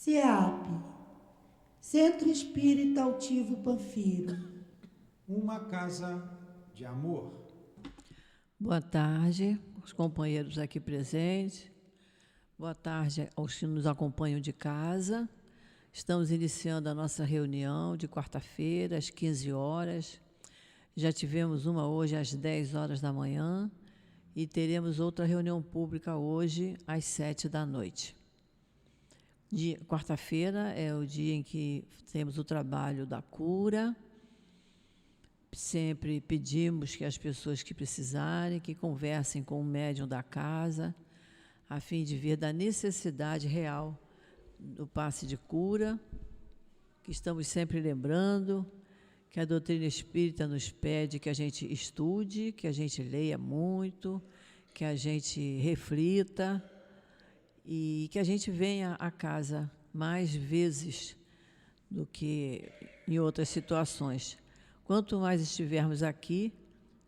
CEAP, Centro Espírita Altivo Panfiro. Uma casa de amor. Boa tarde, os companheiros aqui presentes. Boa tarde aos que nos acompanham de casa. Estamos iniciando a nossa reunião de quarta-feira, às 15 horas. Já tivemos uma hoje às 10 horas da manhã e teremos outra reunião pública hoje às 7 da noite. Quarta-feira é o dia em que temos o trabalho da cura. Sempre pedimos que as pessoas que precisarem, que conversem com o médium da casa, a fim de ver da necessidade real do passe de cura, que estamos sempre lembrando, que a doutrina espírita nos pede que a gente estude, que a gente leia muito, que a gente reflita e que a gente venha à casa mais vezes do que em outras situações. Quanto mais estivermos aqui,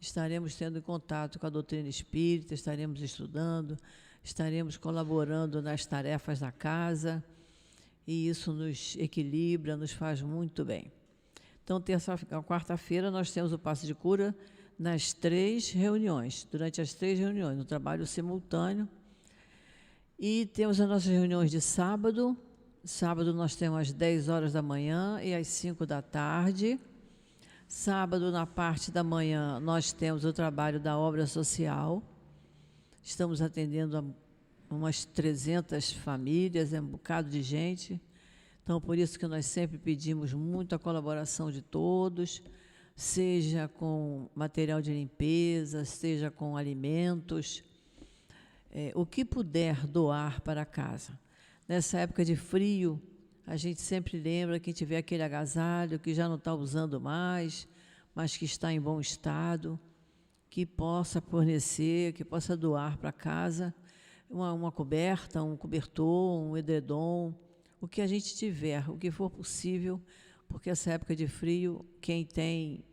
estaremos tendo contato com a doutrina espírita, estaremos estudando, estaremos colaborando nas tarefas da casa, e isso nos equilibra, nos faz muito bem. Então, quarta-feira, nós temos o passe de cura nas 3 reuniões, durante as 3 reuniões, no trabalho simultâneo. E temos as nossas reuniões de sábado. Sábado nós temos às 10 horas da manhã e às 5 da tarde. Sábado, na parte da manhã, nós temos o trabalho da obra social. Estamos atendendo a umas 300 famílias, é um bocado de gente. Então, por isso que nós sempre pedimos muita colaboração de todos, seja com material de limpeza, seja com alimentos, o que puder doar para casa. Nessa época de frio, a gente sempre lembra que tiver aquele agasalho que já não está usando mais, mas que está em bom estado, que possa fornecer, que possa doar para casa uma coberta, um cobertor, um edredom, o que a gente tiver, o que for possível, porque essa época de frio, quem tem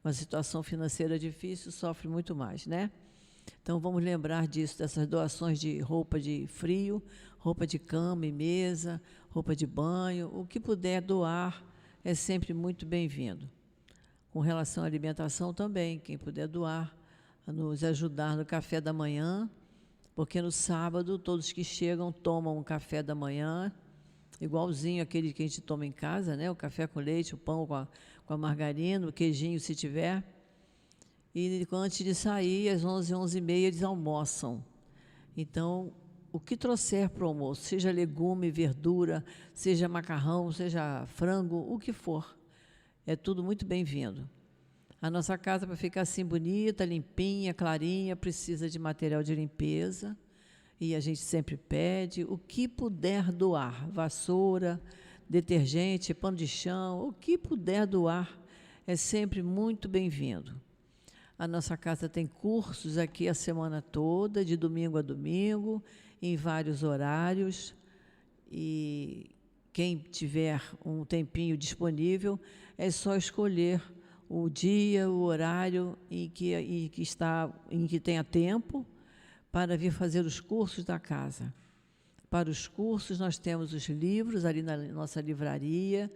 uma situação financeira difícil sofre muito mais, né? Então, vamos lembrar disso, dessas doações de roupa de frio, roupa de cama e mesa, roupa de banho, o que puder doar é sempre muito bem-vindo. Com relação à alimentação também, quem puder doar, nos ajudar no café da manhã, porque no sábado todos que chegam tomam um café da manhã, igualzinho aquele que a gente toma em casa, né? O café com leite, o pão com a margarina, o queijinho se tiver. E antes de sair, às 11, 11h30, eles almoçam. Então, o que trouxer para o almoço, seja legume, verdura, seja macarrão, seja frango, o que for, é tudo muito bem-vindo. A nossa casa, para ficar assim bonita, limpinha, clarinha, precisa de material de limpeza, e a gente sempre pede o que puder doar, vassoura, detergente, pano de chão, o que puder doar é sempre muito bem-vindo. A nossa casa tem cursos aqui a semana toda, de domingo a domingo, em vários horários, e quem tiver um tempinho disponível, é só escolher o dia, o horário em que tenha tempo para vir fazer os cursos da casa. Para os cursos, nós temos os livros ali na nossa livraria,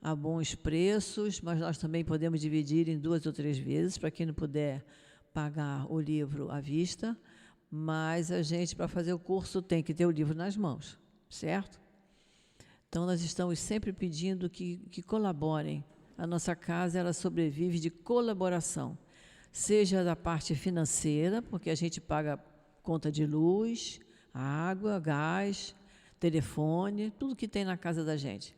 a bons preços, mas nós também podemos dividir em 2 ou 3 vezes, para quem não puder pagar o livro à vista, mas a gente, para fazer o curso, tem que ter o livro nas mãos, certo? Então, nós estamos sempre pedindo que colaborem. A nossa casa, ela sobrevive de colaboração, seja da parte financeira, porque a gente paga conta de luz, água, gás, telefone, tudo que tem na casa da gente,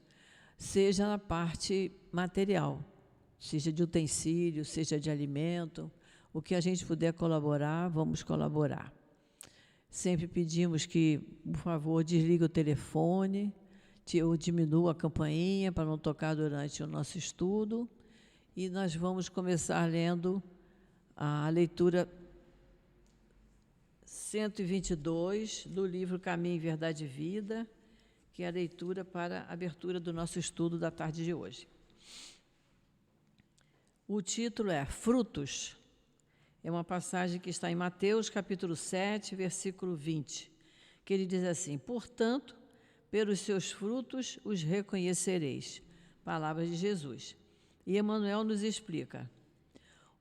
seja na parte material, seja de utensílio, seja de alimento, o que a gente puder colaborar, vamos colaborar. Sempre pedimos que, por favor, desligue o telefone, ou diminua a campainha para não tocar durante o nosso estudo, e nós vamos começar lendo a leitura 122 do livro Caminho, Verdade e Vida, que é a leitura para a abertura do nosso estudo da tarde de hoje. O título é Frutos. É uma passagem que está em Mateus, capítulo 7, versículo 20, que ele diz assim: portanto, Pelos seus frutos os reconhecereis. Palavras de Jesus. E Emmanuel nos explica.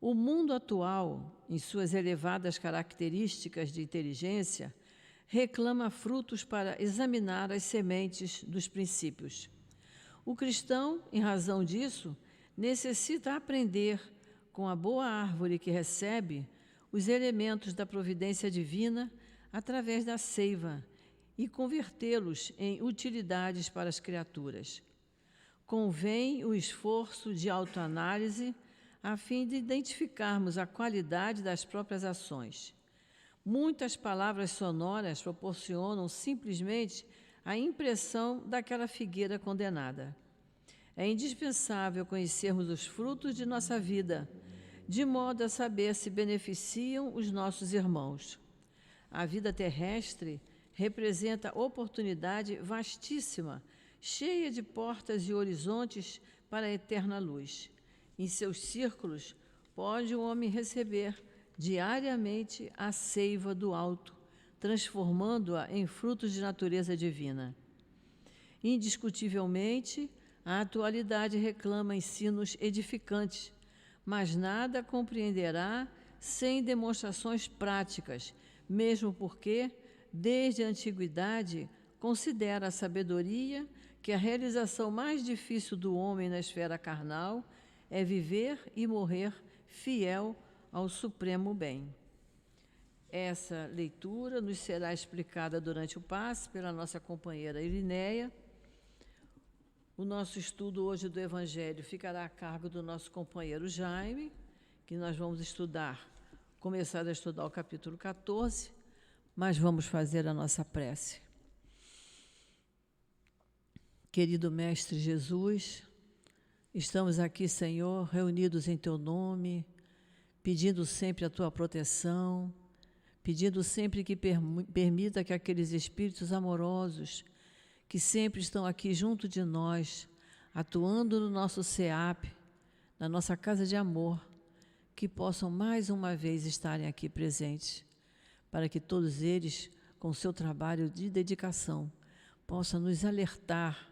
O mundo atual, em suas elevadas características de inteligência, reclama frutos para examinar as sementes dos princípios. O cristão, em razão disso, necessita aprender, com a boa árvore que recebe, os elementos da providência divina através da seiva e convertê-los em utilidades para as criaturas. Convém o esforço de autoanálise a fim de identificarmos a qualidade das próprias ações. Muitas palavras sonoras proporcionam simplesmente a impressão daquela figueira condenada. É indispensável conhecermos os frutos de nossa vida, de modo a saber se beneficiam os nossos irmãos. A vida terrestre representa oportunidade vastíssima, cheia de portas e horizontes para a eterna luz. Em seus círculos, pode o homem receber diariamente a seiva do alto, transformando-a em frutos de natureza divina. Indiscutivelmente, a atualidade reclama ensinos edificantes, mas nada compreenderá sem demonstrações práticas, mesmo porque, desde a antiguidade, considera a sabedoria que a realização mais difícil do homem na esfera carnal é viver e morrer fiel ao supremo bem. Essa leitura nos será explicada durante o passe pela nossa companheira Irineia. O nosso estudo hoje do Evangelho ficará a cargo do nosso companheiro Jaime, que nós vamos começar a estudar o capítulo 14, mas vamos fazer a nossa prece. Querido Mestre Jesus, estamos aqui, Senhor, reunidos em Teu nome, pedindo sempre a Tua proteção, pedindo sempre que permita que aqueles espíritos amorosos que sempre estão aqui junto de nós, atuando no nosso SEAP, na nossa casa de amor, que possam mais uma vez estarem aqui presentes, para que todos eles, com seu trabalho de dedicação, possam nos alertar,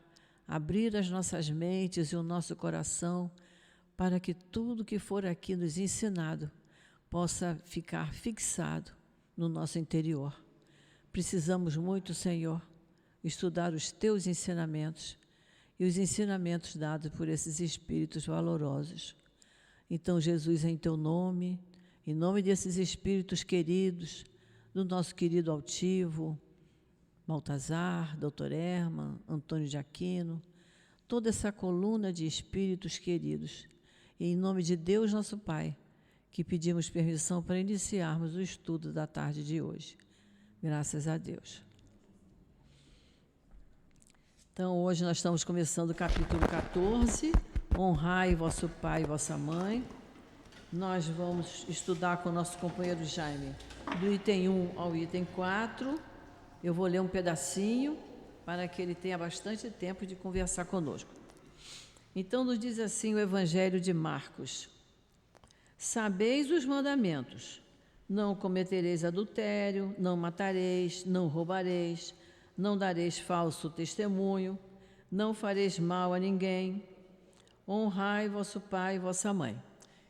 abrir as nossas mentes e o nosso coração, para que tudo que for aqui nos ensinado possa ficar fixado no nosso interior. Precisamos muito, Senhor, estudar os Teus ensinamentos e os ensinamentos dados por esses espíritos valorosos. Então, Jesus, em Teu nome, em nome desses espíritos queridos, do nosso querido altivo, Baltazar, Dr. Herman, Antônio de Aquino, toda essa coluna de espíritos queridos, e em nome de Deus, nosso Pai, que pedimos permissão para iniciarmos o estudo da tarde de hoje. Graças a Deus. Então, hoje nós estamos começando o capítulo 14, Honrai vosso pai e vossa mãe. Nós vamos estudar com o nosso companheiro Jaime, do item 1 ao item 4. Eu vou ler um pedacinho para que ele tenha bastante tempo de conversar conosco. Então, nos diz assim o Evangelho de Marcos. Sabeis os mandamentos: não cometereis adultério, não matareis, não roubareis, não dareis falso testemunho, não fareis mal a ninguém, honrai vosso pai e vossa mãe.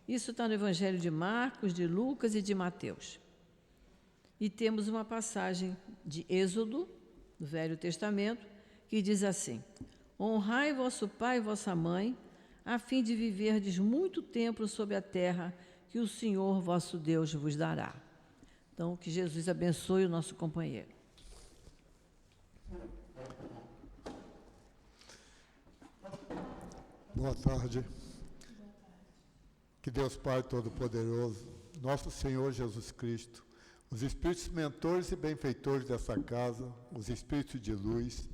Isso está no Evangelho de Marcos, de Lucas e de Mateus. E temos uma passagem de Êxodo, do Velho Testamento, que diz assim: honrai vosso pai e vossa mãe, a fim de viverdes muito tempo sobre a terra que o Senhor vosso Deus vos dará. Então, que Jesus abençoe o nosso companheiro. Boa tarde. Que Deus Pai Todo-Poderoso, nosso Senhor Jesus Cristo, os espíritos mentores e benfeitores dessa casa, os espíritos de luz,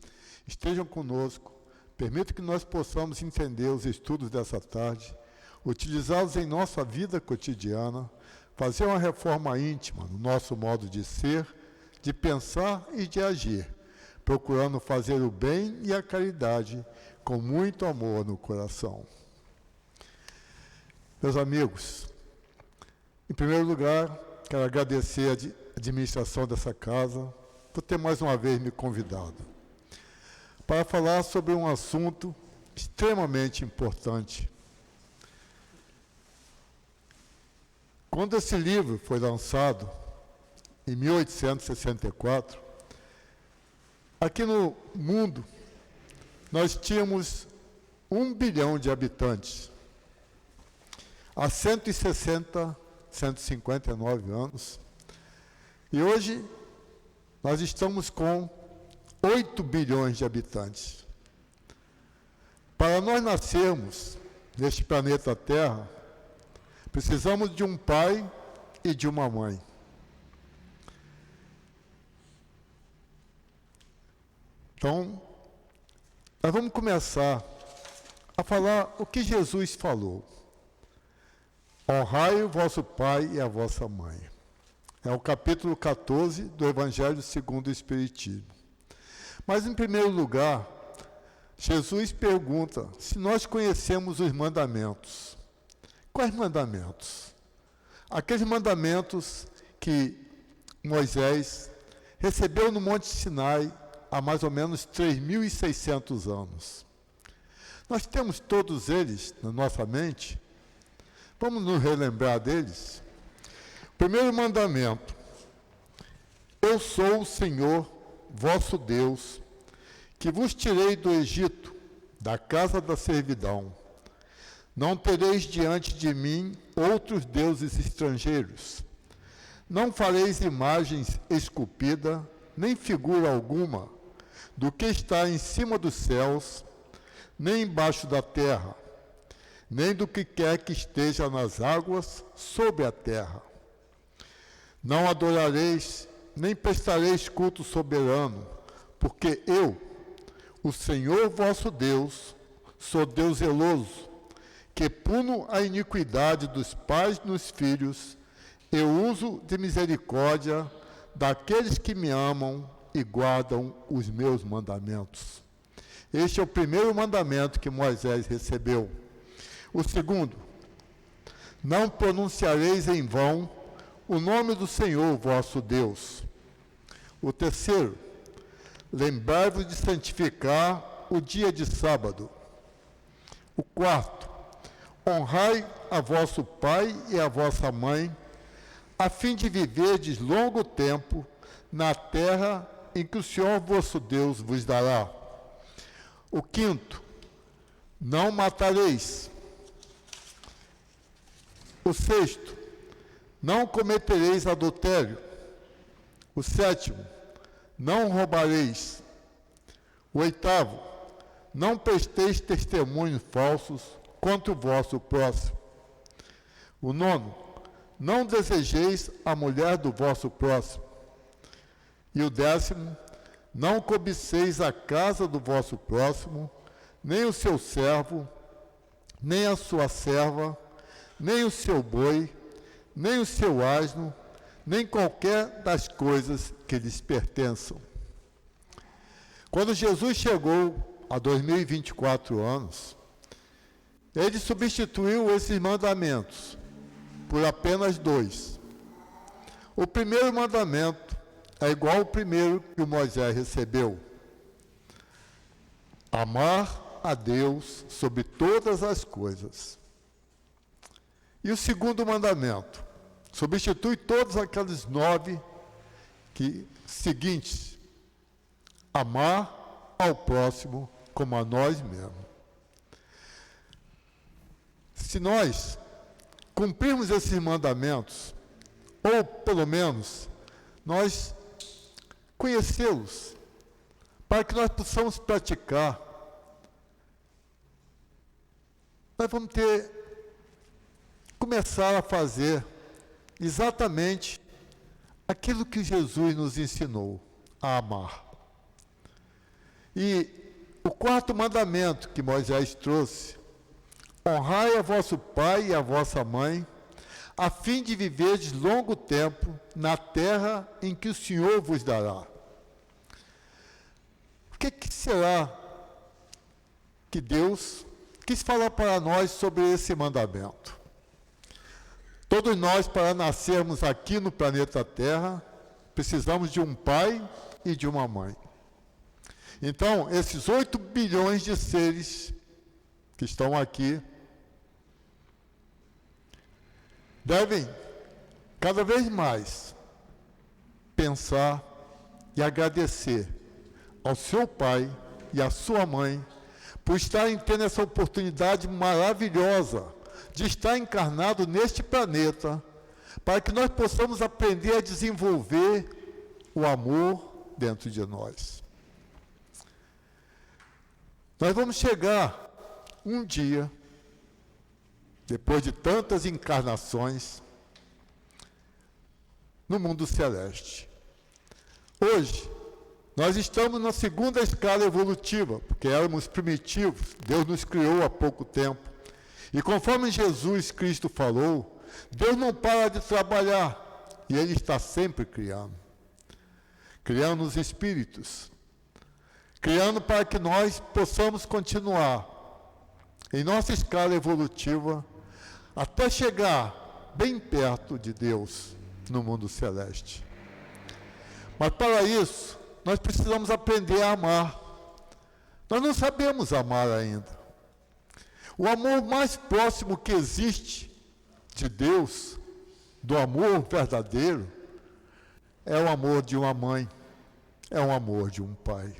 estejam conosco, permita que nós possamos entender os estudos dessa tarde, utilizá-los em nossa vida cotidiana, fazer uma reforma íntima no nosso modo de ser, de pensar e de agir, procurando fazer o bem e a caridade com muito amor no coração. Meus amigos, em primeiro lugar, quero agradecer a administração dessa casa por ter mais uma vez me convidado. para falar sobre um assunto extremamente importante. Quando esse livro foi lançado, em 1864, aqui no mundo, nós tínhamos 1 bilhão de habitantes. Há 159 anos. E hoje, nós estamos com 8 bilhões de habitantes. Para nós nascermos neste planeta Terra, precisamos de um pai e de uma mãe. Então, nós vamos começar a falar o que Jesus falou. Honrai o vosso pai e a vossa mãe. É o capítulo 14 do Evangelho segundo o Espiritismo. Mas, em primeiro lugar, Jesus pergunta se nós conhecemos os mandamentos. Quais mandamentos? Aqueles mandamentos que Moisés recebeu no Monte Sinai há mais ou menos 3.600 anos. Nós temos todos eles na nossa mente. Vamos nos relembrar deles. Primeiro mandamento: eu sou o Senhor, vosso Deus, que vos tirei do Egito, da casa da servidão. Não tereis diante de mim outros deuses estrangeiros. Não fareis imagens esculpidas, nem figura alguma, do que está em cima dos céus, nem embaixo da terra, nem do que quer que esteja nas águas sobre a terra. Não adorareis, nem prestareis culto soberano, porque eu, o Senhor vosso Deus, sou Deus zeloso, que puno a iniquidade dos pais nos filhos, eu uso de misericórdia daqueles que me amam e guardam os meus mandamentos. Este é o primeiro mandamento que Moisés recebeu. O segundo: não pronunciareis em vão o nome do Senhor vosso Deus. O terceiro: lembrai-vos de santificar o dia de sábado. O quarto: honrai a vosso pai e a vossa mãe, a fim de viverdes longo tempo na terra em que o Senhor vosso Deus vos dará. O quinto: não matareis. O sexto: não cometereis adultério. O sétimo: não roubareis. O oitavo: não presteis testemunhos falsos contra o vosso próximo. O nono: não desejeis a mulher do vosso próximo. E o décimo: não cobiceis a casa do vosso próximo, nem o seu servo, nem a sua serva, nem o seu boi, nem o seu asno, nem qualquer das coisas que lhes pertençam. Quando Jesus chegou a 2024 anos, ele substituiu esses mandamentos por apenas 2. O primeiro mandamento é igual ao primeiro que o Moisés recebeu: amar a Deus sobre todas as coisas. E o segundo mandamento substitui todos aqueles 9 seguintes: amar ao próximo como a nós mesmos. Se nós cumprirmos esses mandamentos, ou pelo menos nós conhecê-los, para que nós possamos praticar, nós vamos começar a fazer exatamente aquilo que Jesus nos ensinou a amar. E o quarto mandamento que Moisés trouxe: honrai a vosso pai e a vossa mãe, a fim de viverdes longo tempo na terra em que o Senhor vos dará. O que será que Deus quis falar para nós sobre esse mandamento? Todos nós, para nascermos aqui no planeta Terra, precisamos de um pai e de uma mãe. Então, esses 8 bilhões de seres que estão aqui devem, cada vez mais, pensar e agradecer ao seu pai e à sua mãe por estarem tendo essa oportunidade maravilhosa de estar encarnado neste planeta, para que nós possamos aprender a desenvolver o amor dentro de nós. Nós vamos chegar um dia, depois de tantas encarnações, no mundo celeste. Hoje, nós estamos na segunda escala evolutiva, porque éramos primitivos, Deus nos criou há pouco tempo. E conforme Jesus Cristo falou, Deus não para de trabalhar, e Ele está sempre criando. Criando os espíritos, criando para que nós possamos continuar em nossa escala evolutiva, até chegar bem perto de Deus no mundo celeste. Mas para isso, nós precisamos aprender a amar. Nós não sabemos amar ainda. O amor mais próximo que existe de Deus, do amor verdadeiro, é o amor de uma mãe, é o amor de um pai.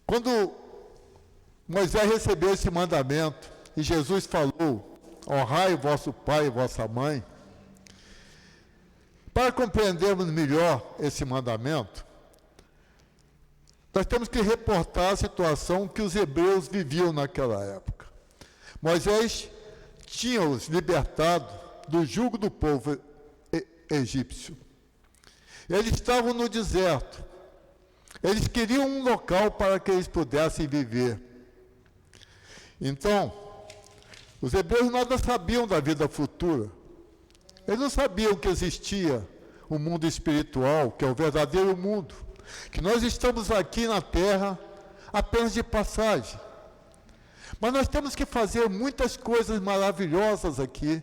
Quando Moisés recebeu esse mandamento e Jesus falou: honrai vosso pai e vossa mãe, para compreendermos melhor esse mandamento, nós temos que reportar a situação que os hebreus viviam naquela época. Moisés tinha os libertado do jugo do povo egípcio. Eles estavam no deserto. Eles queriam um local para que eles pudessem viver. Então, os hebreus nada sabiam da vida futura. Eles não sabiam que existia um mundo espiritual, que é o verdadeiro mundo, que nós estamos aqui na Terra apenas de passagem. Mas nós temos que fazer muitas coisas maravilhosas aqui,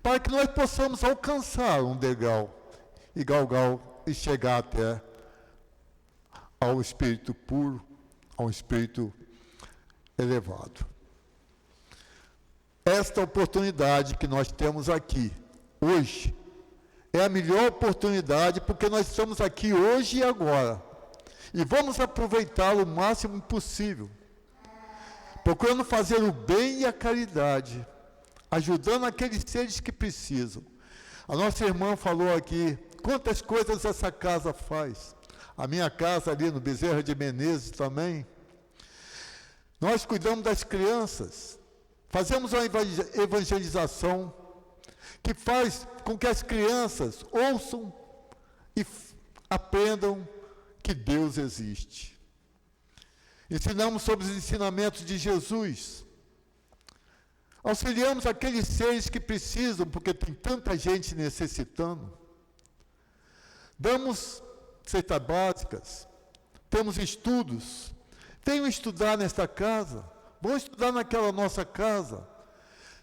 para que nós possamos alcançar um degrau e galgar e chegar até ao espírito puro, ao espírito elevado. Esta oportunidade que nós temos aqui, hoje, é a melhor oportunidade, porque nós estamos aqui hoje e agora. E vamos aproveitá-lo o máximo possível, procurando fazer o bem e a caridade, ajudando aqueles seres que precisam. A nossa irmã falou aqui, quantas coisas essa casa faz. A minha casa ali no Bezerra de Menezes também. Nós cuidamos das crianças, fazemos uma evangelização que faz com que as crianças ouçam e aprendam que Deus existe. Ensinamos sobre os ensinamentos de Jesus. Auxiliamos aqueles seres que precisam, porque tem tanta gente necessitando. Damos cestas básicas, temos estudos. Venham estudar nesta casa, vão estudar naquela nossa casa.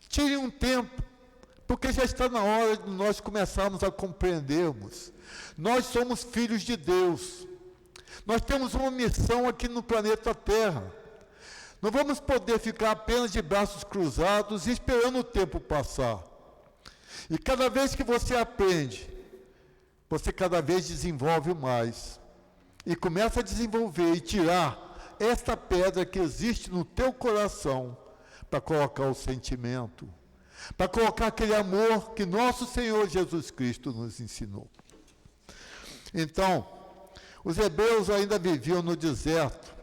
Tirem um tempo, porque já está na hora de nós começarmos a compreendermos. Nós somos filhos de Deus. Nós temos uma missão aqui no planeta Terra. Não vamos poder ficar apenas de braços cruzados esperando o tempo passar. E cada vez que você aprende, você cada vez desenvolve mais. E começa a desenvolver e tirar esta pedra que existe no teu coração para colocar o sentimento, para colocar aquele amor que nosso Senhor Jesus Cristo nos ensinou. Então, os hebreus ainda viviam no deserto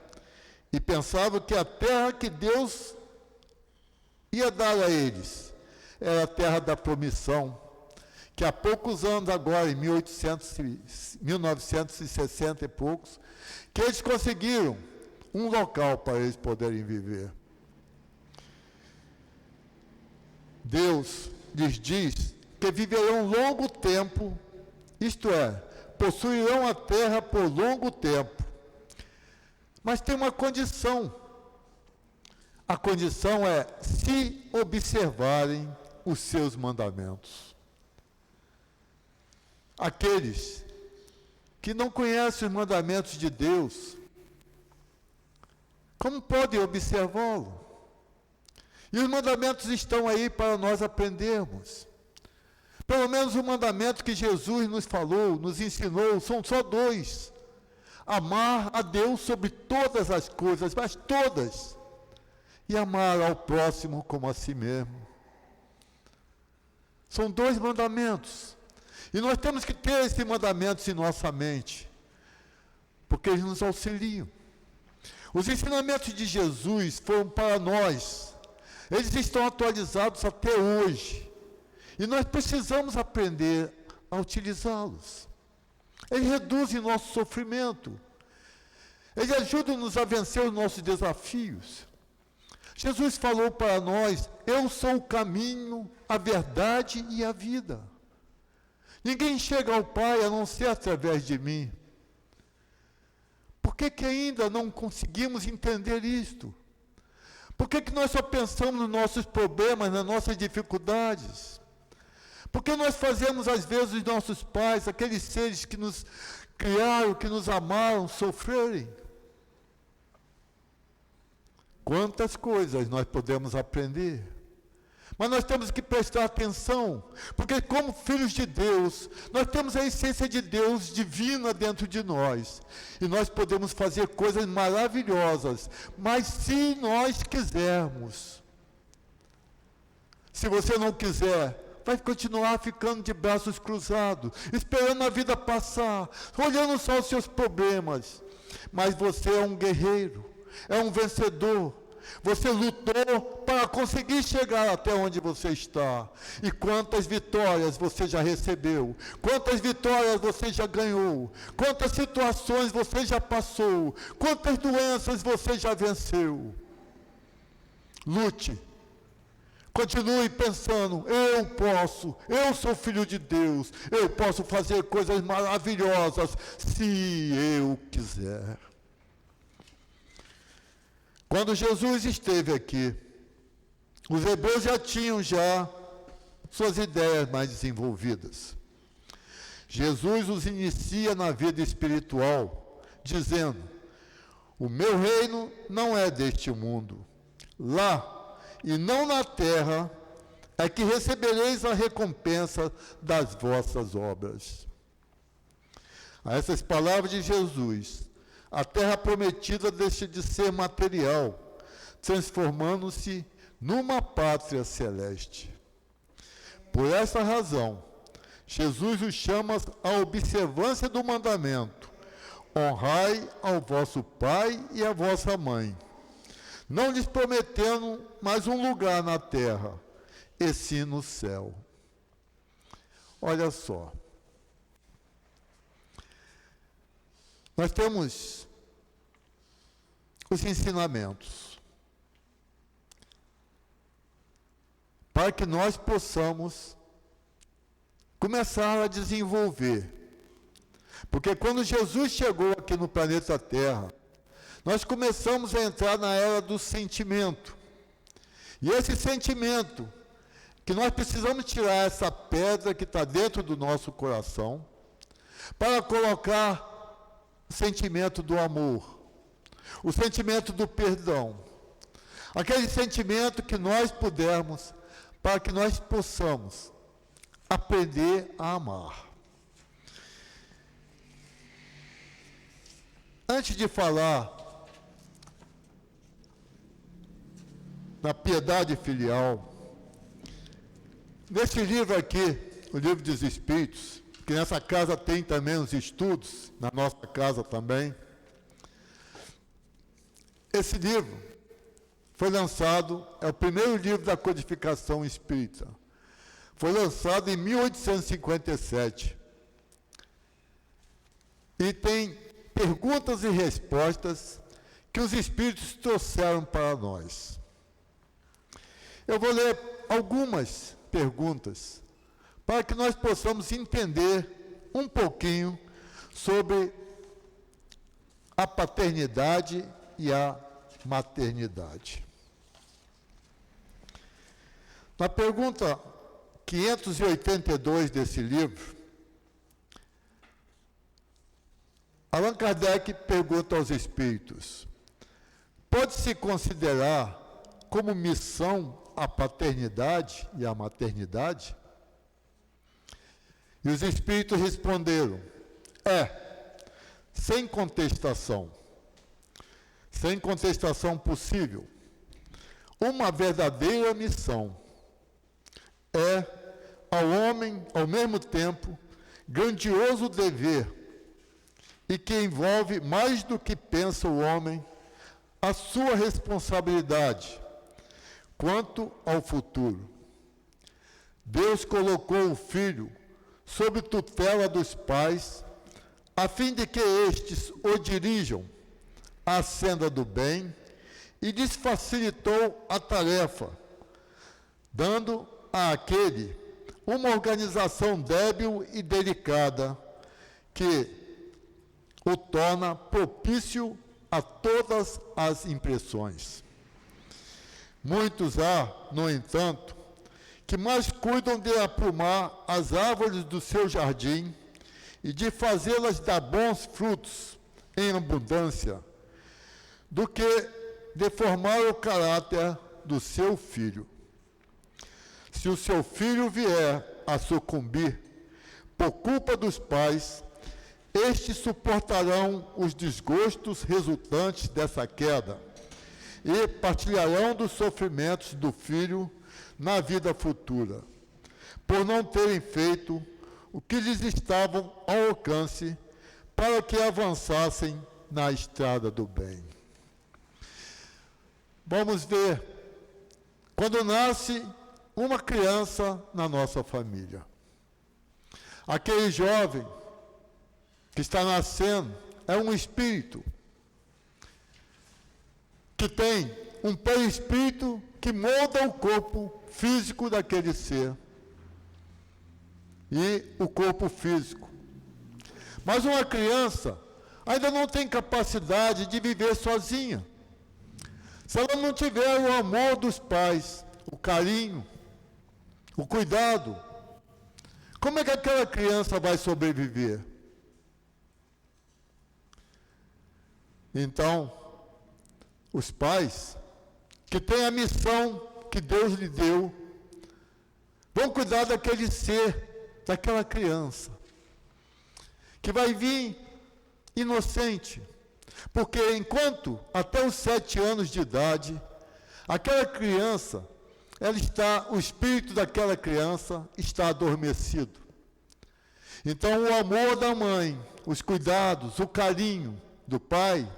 e pensavam que a terra que Deus ia dar a eles era a terra da promissão, que há poucos anos agora, em 1960 e poucos, que eles conseguiram um local para eles poderem viver. Deus lhes diz que viverão longo tempo, isto é, possuirão a terra por longo tempo. Mas tem uma condição. A condição é se observarem os seus mandamentos. Aqueles que não conhecem os mandamentos de Deus, como podem observá-lo? E os mandamentos estão aí para nós aprendermos. Pelo menos o mandamento que Jesus nos falou, nos ensinou, são só 2. Amar a Deus sobre todas as coisas, mas todas. E amar ao próximo como a si mesmo. São 2 mandamentos. E nós temos que ter esses mandamentos em nossa mente, porque eles nos auxiliam. Os ensinamentos de Jesus foram para nós. Eles estão atualizados até hoje. E nós precisamos aprender a utilizá-los. Eles reduzem nosso sofrimento. Eles ajudam-nos a vencer os nossos desafios. Jesus falou para nós: eu sou o caminho, a verdade e a vida. Ninguém chega ao Pai a não ser através de mim. Por que ainda não conseguimos entender isto? Por que nós só pensamos nos nossos problemas, nas nossas dificuldades? Por que nós fazemos, às vezes, os nossos pais, aqueles seres que nos criaram, que nos amaram, sofrerem? Quantas coisas nós podemos aprender? Mas nós temos que prestar atenção, porque como filhos de Deus, nós temos a essência de Deus divina dentro de nós. E nós podemos fazer coisas maravilhosas, mas se nós quisermos. Se você não quiser, vai continuar ficando de braços cruzados, esperando a vida passar, olhando só os seus problemas. Mas você é um guerreiro, é um vencedor. Você lutou para conseguir chegar até onde você está. E quantas vitórias você já recebeu? Quantas vitórias você já ganhou? Quantas situações você já passou? Quantas doenças você já venceu? Lute. Continue pensando: eu posso, eu sou filho de Deus, eu posso fazer coisas maravilhosas se eu quiser. Quando Jesus esteve aqui, os hebreus já tinham suas ideias mais desenvolvidas. Jesus os inicia na vida espiritual, dizendo: o meu reino não é deste mundo. Lá, e não na terra, é que recebereis a recompensa das vossas obras. A essas palavras de Jesus, a terra prometida deixa de ser material, transformando-se numa pátria celeste. Por essa razão, Jesus os chama à observância do mandamento: honrai ao vosso pai e à vossa mãe, não lhes prometendo mais um lugar na terra, e sim no céu. Olha só. Nós temos os ensinamentos para que nós possamos começar a desenvolver. Porque quando Jesus chegou aqui no planeta Terra, nós começamos a entrar na era do sentimento. E esse sentimento, que nós precisamos tirar essa pedra que está dentro do nosso coração, para colocar o sentimento do amor, o sentimento do perdão, aquele sentimento que nós pudermos, para que nós possamos aprender a amar. Antes de falar na piedade filial, nesse livro aqui, o Livro dos Espíritos, que nessa casa tem também os estudos, na nossa casa também. Esse livro foi lançado, é o primeiro livro da codificação espírita. Foi lançado em 1857. E tem perguntas e respostas que os espíritos trouxeram para nós. Eu vou ler algumas perguntas, para que nós possamos entender um pouquinho sobre a paternidade e a maternidade. Na pergunta 582 desse livro, Allan Kardec pergunta aos espíritos: pode-se considerar como missão a paternidade e a maternidade? E os espíritos responderam: sem contestação possível. Uma verdadeira missão é, ao homem, ao mesmo tempo, grandioso dever, e que envolve mais do que pensa o homem, a sua responsabilidade quanto ao futuro. Deus colocou o filho sob tutela dos pais, a fim de que estes o dirijam à senda do bem, e lhes facilitou a tarefa, dando àquele uma organização débil e delicada, que o torna propício a todas as impressões. Muitos há, no entanto, que mais cuidam de aprumar as árvores do seu jardim e de fazê-las dar bons frutos em abundância, do que de formar o caráter do seu filho. Se o seu filho vier a sucumbir por culpa dos pais, estes suportarão os desgostos resultantes dessa queda e partilharão dos sofrimentos do filho na vida futura, por não terem feito o que lhes estavam ao alcance para que avançassem na estrada do bem. Vamos ver, quando nasce uma criança na nossa família, aquele jovem que está nascendo é um espírito que tem um perispírito que molda o corpo físico daquele ser e o corpo físico. Mas uma criança ainda não tem capacidade de viver sozinha. Se ela não tiver o amor dos pais, o carinho, o cuidado, como é que aquela criança vai sobreviver? Então, os pais, que têm a missão que Deus lhe deu, vão cuidar daquele ser, daquela criança, que vai vir inocente, porque enquanto até os 7 anos de idade, aquela criança, o espírito daquela criança está adormecido. Então o amor da mãe, os cuidados, o carinho do pai,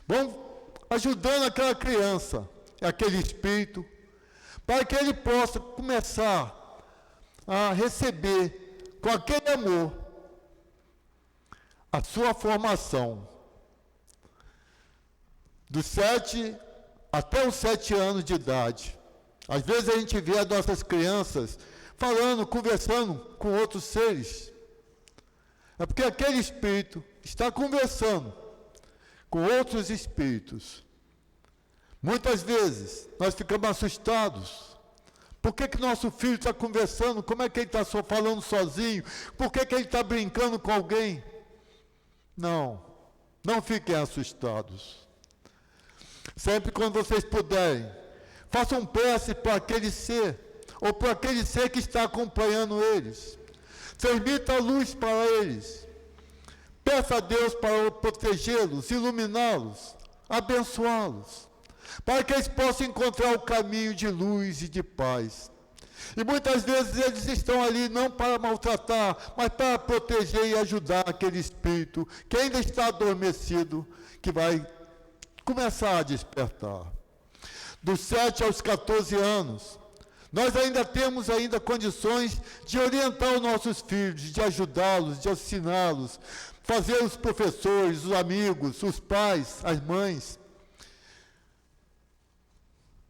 vão ajudando aquela criança, aquele espírito, para que ele possa começar a receber com aquele amor a sua formação dos 7 até os 7 anos de idade. Às vezes a gente vê as nossas crianças falando, conversando com outros seres. É porque aquele espírito está conversando com outros espíritos. Muitas vezes nós ficamos assustados. Por que nosso filho está conversando? Como é que ele está só falando sozinho? Por que ele está brincando com alguém? Não fiquem assustados. Sempre quando vocês puderem, façam prece para aquele ser, ou para aquele ser que está acompanhando eles. Transmita a luz para eles. Peça a Deus para protegê-los, iluminá-los, abençoá-los, para que eles possam encontrar o caminho de luz e de paz. E muitas vezes eles estão ali não para maltratar, mas para proteger e ajudar aquele espírito que ainda está adormecido, que vai começar a despertar. Dos 7 aos 14 anos, nós ainda temos condições de orientar os nossos filhos, de ajudá-los, de ensiná-los, fazer os professores, os amigos, os pais, as mães,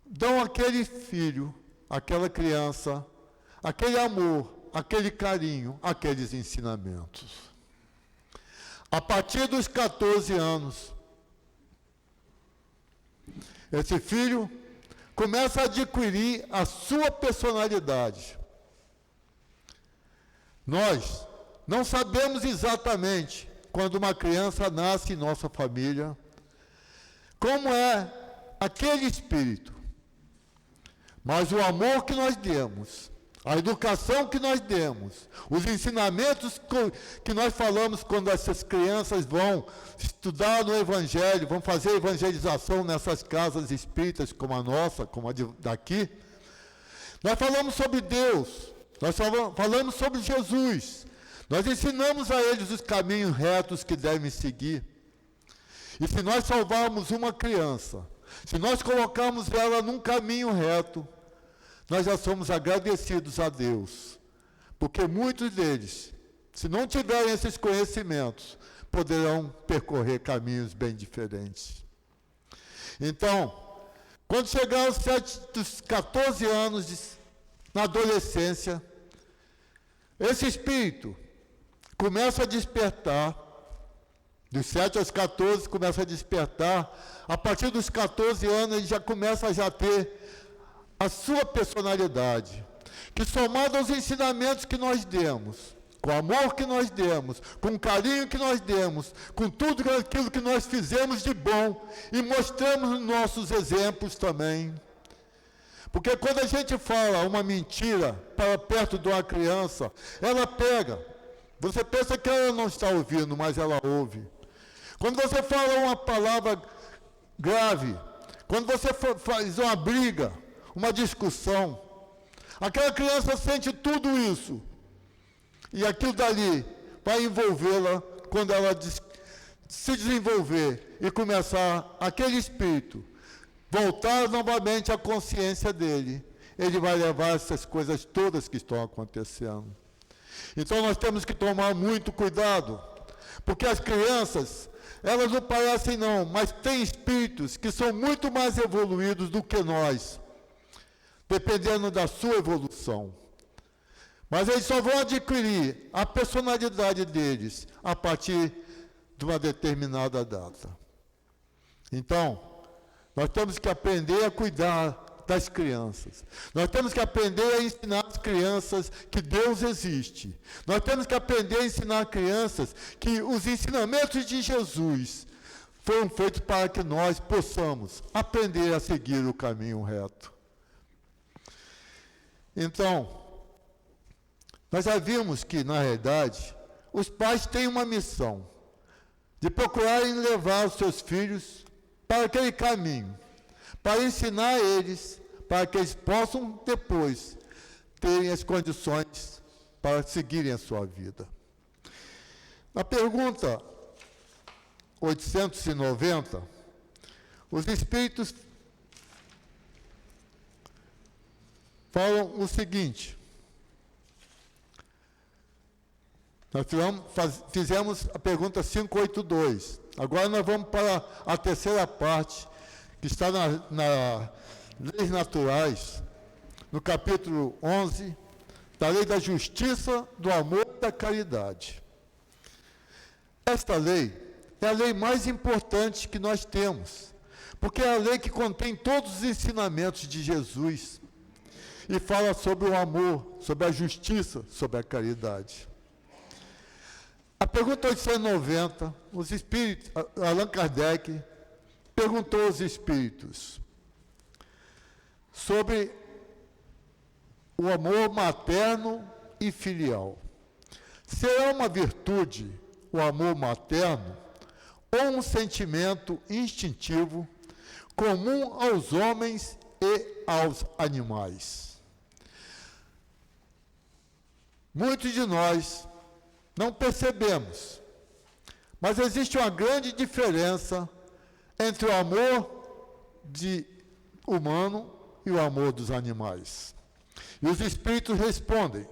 dão àquele filho, àquela criança, aquele amor, aquele carinho, aqueles ensinamentos. A partir dos 14 anos, esse filho começa a adquirir a sua personalidade. Nós não sabemos exatamente quando uma criança nasce em nossa família, como é aquele espírito. Mas o amor que nós demos, a educação que nós demos, os ensinamentos que nós falamos quando essas crianças vão estudar no Evangelho, vão fazer evangelização nessas casas espíritas como a nossa, como a daqui, nós falamos sobre Deus, nós falamos sobre Jesus, nós ensinamos a eles os caminhos retos que devem seguir. E se nós salvarmos uma criança, se nós colocarmos ela num caminho reto, nós já somos agradecidos a Deus, porque muitos deles, se não tiverem esses conhecimentos, poderão percorrer caminhos bem diferentes. Então, quando chegar aos 14 anos, na adolescência, esse espírito começa a despertar, dos 7 aos 14 começa a despertar, a partir dos 14 anos ele já começa a ter a sua personalidade, que somado aos ensinamentos que nós demos, com o amor que nós demos, com o carinho que nós demos, com tudo aquilo que nós fizemos de bom e mostramos nossos exemplos também. Porque quando a gente fala uma mentira para perto de uma criança, ela pega. Você pensa que ela não está ouvindo, mas ela ouve. Quando você fala uma palavra grave, quando você faz uma briga, uma discussão, aquela criança sente tudo isso. E aquilo dali vai envolvê-la quando ela se desenvolver e começar aquele espírito, voltar novamente à consciência dele. Ele vai levar essas coisas todas que estão acontecendo. Então nós temos que tomar muito cuidado, porque as crianças, elas não parecem não, mas têm espíritos que são muito mais evoluídos do que nós, dependendo da sua evolução. Mas eles só vão adquirir a personalidade deles a partir de uma determinada data. Então, nós temos que aprender a cuidar das crianças. Nós temos que aprender a ensinar as crianças que Deus existe. Nós temos que aprender a ensinar crianças que os ensinamentos de Jesus foram feitos para que nós possamos aprender a seguir o caminho reto. Então, nós já vimos que, na realidade, os pais têm uma missão de procurarem levar os seus filhos para aquele caminho, para ensinar eles, para que eles possam depois terem as condições para seguirem a sua vida. Na pergunta 890, os espíritos falam o seguinte: nós fizemos a pergunta 582. Agora nós vamos para a terceira parte, que está na Leis Naturais, no capítulo 11, da Lei da Justiça, do Amor e da Caridade. Esta lei é a lei mais importante que nós temos, porque é a lei que contém todos os ensinamentos de Jesus e fala sobre o amor, sobre a justiça, sobre a caridade. A pergunta 890, os espíritos, Allan Kardec perguntou aos espíritos sobre o amor materno e filial. Será uma virtude o amor materno ou um sentimento instintivo comum aos homens e aos animais? Muitos de nós não percebemos, mas existe uma grande diferença entre o amor humano e o amor dos animais. E os espíritos respondem: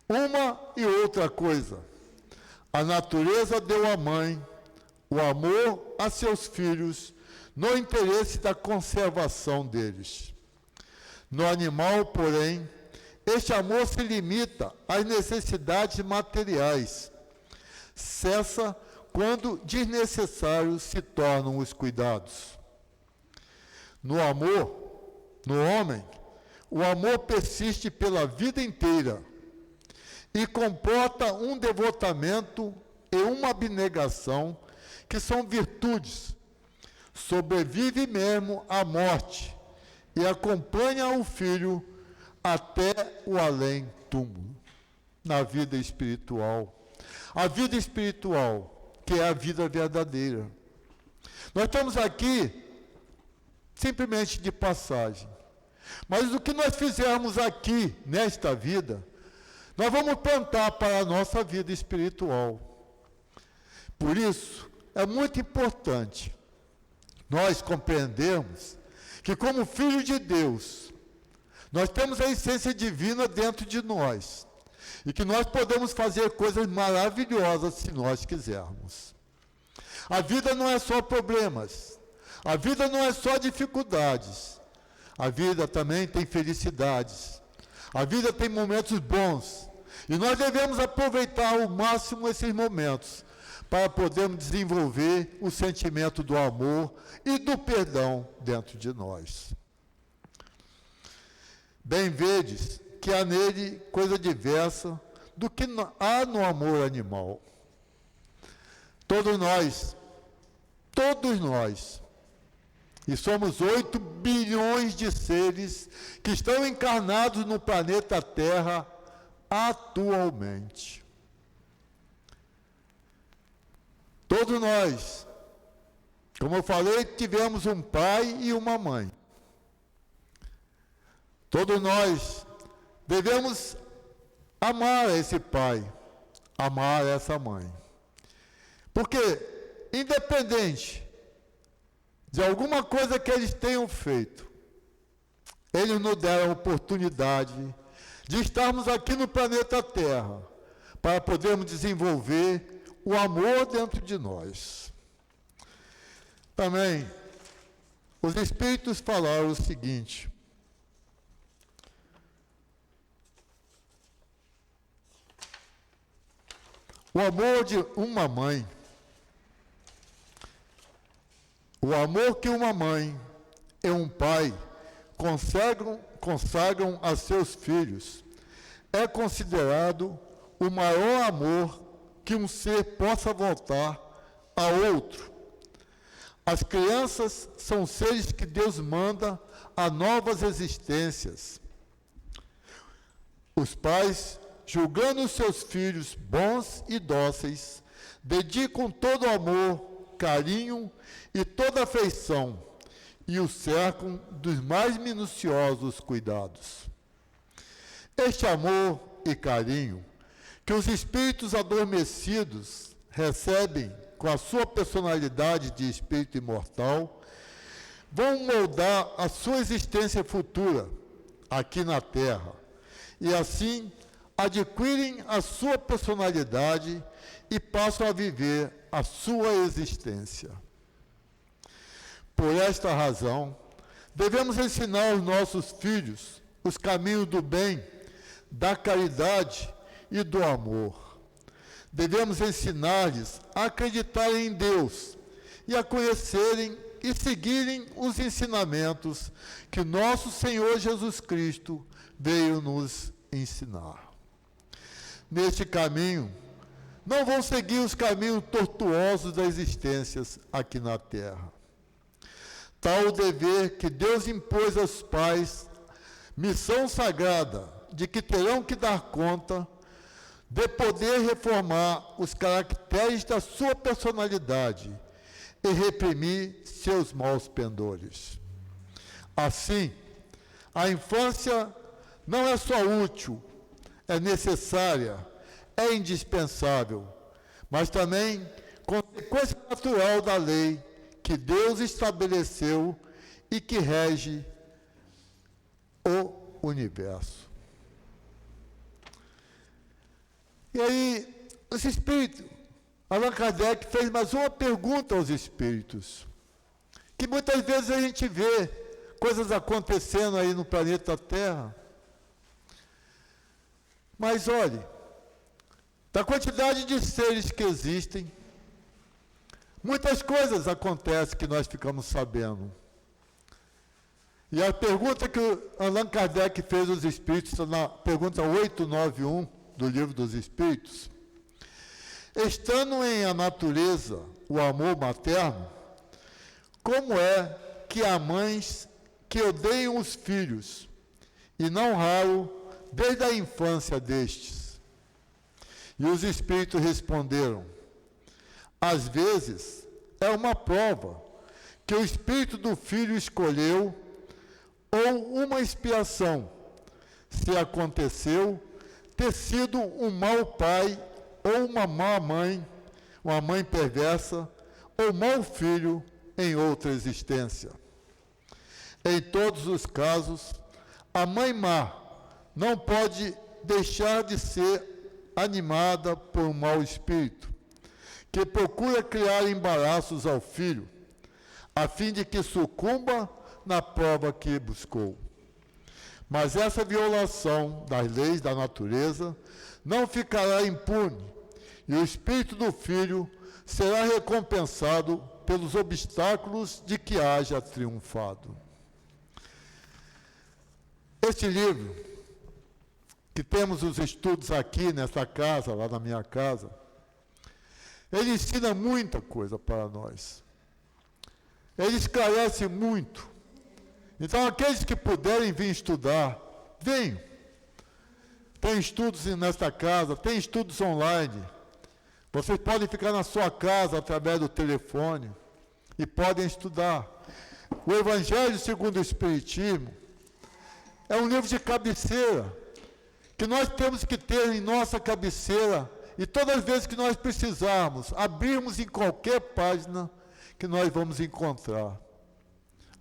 uma e outra coisa. A natureza deu à mãe o amor a seus filhos no interesse da conservação deles. No animal, porém, este amor se limita às necessidades materiais. Cessa quando desnecessários se tornam os cuidados. No amor, no homem, o amor persiste pela vida inteira e comporta um devotamento e uma abnegação, que são virtudes, sobrevive mesmo à morte e acompanha o filho até o além-túmulo, na vida espiritual. A vida espiritual, que é a vida verdadeira. Nós estamos aqui simplesmente de passagem. Mas o que nós fizermos aqui, nesta vida, nós vamos plantar para a nossa vida espiritual. Por isso, é muito importante nós compreendermos que, como filho de Deus, nós temos a essência divina dentro de nós. E que nós podemos fazer coisas maravilhosas se nós quisermos. A vida não é só problemas. A vida não é só dificuldades. A vida também tem felicidades. A vida tem momentos bons. E nós devemos aproveitar ao máximo esses momentos para podermos desenvolver o sentimento do amor e do perdão dentro de nós. Bem vedes que há nele coisa diversa do que há no amor animal. Todos nós, e somos 8 bilhões de seres que estão encarnados no planeta Terra atualmente. Todos nós, como eu falei, tivemos um pai e uma mãe. Todos nós devemos amar esse pai, amar essa mãe. Porque, independente de alguma coisa que eles tenham feito, eles nos deram a oportunidade de estarmos aqui no planeta Terra, para podermos desenvolver o amor dentro de nós. Também, os Espíritos falaram o seguinte: o amor de uma mãe, o amor que uma mãe e um pai consagram a seus filhos, é considerado o maior amor que um ser possa voltar a outro. As crianças são seres que Deus manda a novas existências. Os pais, julgando os seus filhos bons e dóceis, dedicam todo amor, carinho e toda afeição e o cercam dos mais minuciosos cuidados. Este amor e carinho que os espíritos adormecidos recebem com a sua personalidade de espírito imortal vão moldar a sua existência futura aqui na Terra e assim adquirem a sua personalidade e passam a viver a sua existência. Por esta razão, devemos ensinar aos nossos filhos os caminhos do bem, da caridade e do amor. Devemos ensinar-lhes a acreditarem em Deus e a conhecerem e seguirem os ensinamentos que nosso Senhor Jesus Cristo veio nos ensinar. Neste caminho, não vão seguir os caminhos tortuosos das existências aqui na Terra. Tal o dever que Deus impôs aos pais, missão sagrada de que terão que dar conta de poder reformar os caracteres da sua personalidade e reprimir seus maus pendores. Assim, a infância não é só útil, é necessária, é indispensável, mas também consequência natural da lei que Deus estabeleceu e que rege o universo. E aí, os espíritos, Allan Kardec fez mais uma pergunta aos espíritos, que muitas vezes a gente vê coisas acontecendo aí no planeta Terra, mas olhe, da quantidade de seres que existem, muitas coisas acontecem que nós ficamos sabendo. E a pergunta que Allan Kardec fez aos Espíritos, na pergunta 891 do Livro dos Espíritos, Estando em a natureza o amor materno, como é que há mães que odeiam os filhos, e não raro desde a infância destes? E os espíritos responderam: às vezes é uma prova que o espírito do filho escolheu, ou uma expiação, se aconteceu ter sido um mau pai, ou uma má mãe, uma mãe perversa, ou mau filho em outra existência. Em todos os casos, a mãe má não pode deixar de ser animada por um mau espírito, que procura criar embaraços ao filho, a fim de que sucumba na prova que buscou. Mas essa violação das leis da natureza não ficará impune, e o espírito do filho será recompensado pelos obstáculos de que haja triunfado. Este livro, que temos os estudos aqui nessa casa, lá na minha casa, ele ensina muita coisa para nós. Ele esclarece muito. Então, aqueles que puderem vir estudar, venham. Tem estudos nesta casa, tem estudos online. Vocês podem ficar na sua casa através do telefone e podem estudar. O Evangelho segundo o Espiritismo é um livro de cabeceira, que nós temos que ter em nossa cabeceira, e todas as vezes que nós precisarmos, abrirmos em qualquer página que nós vamos encontrar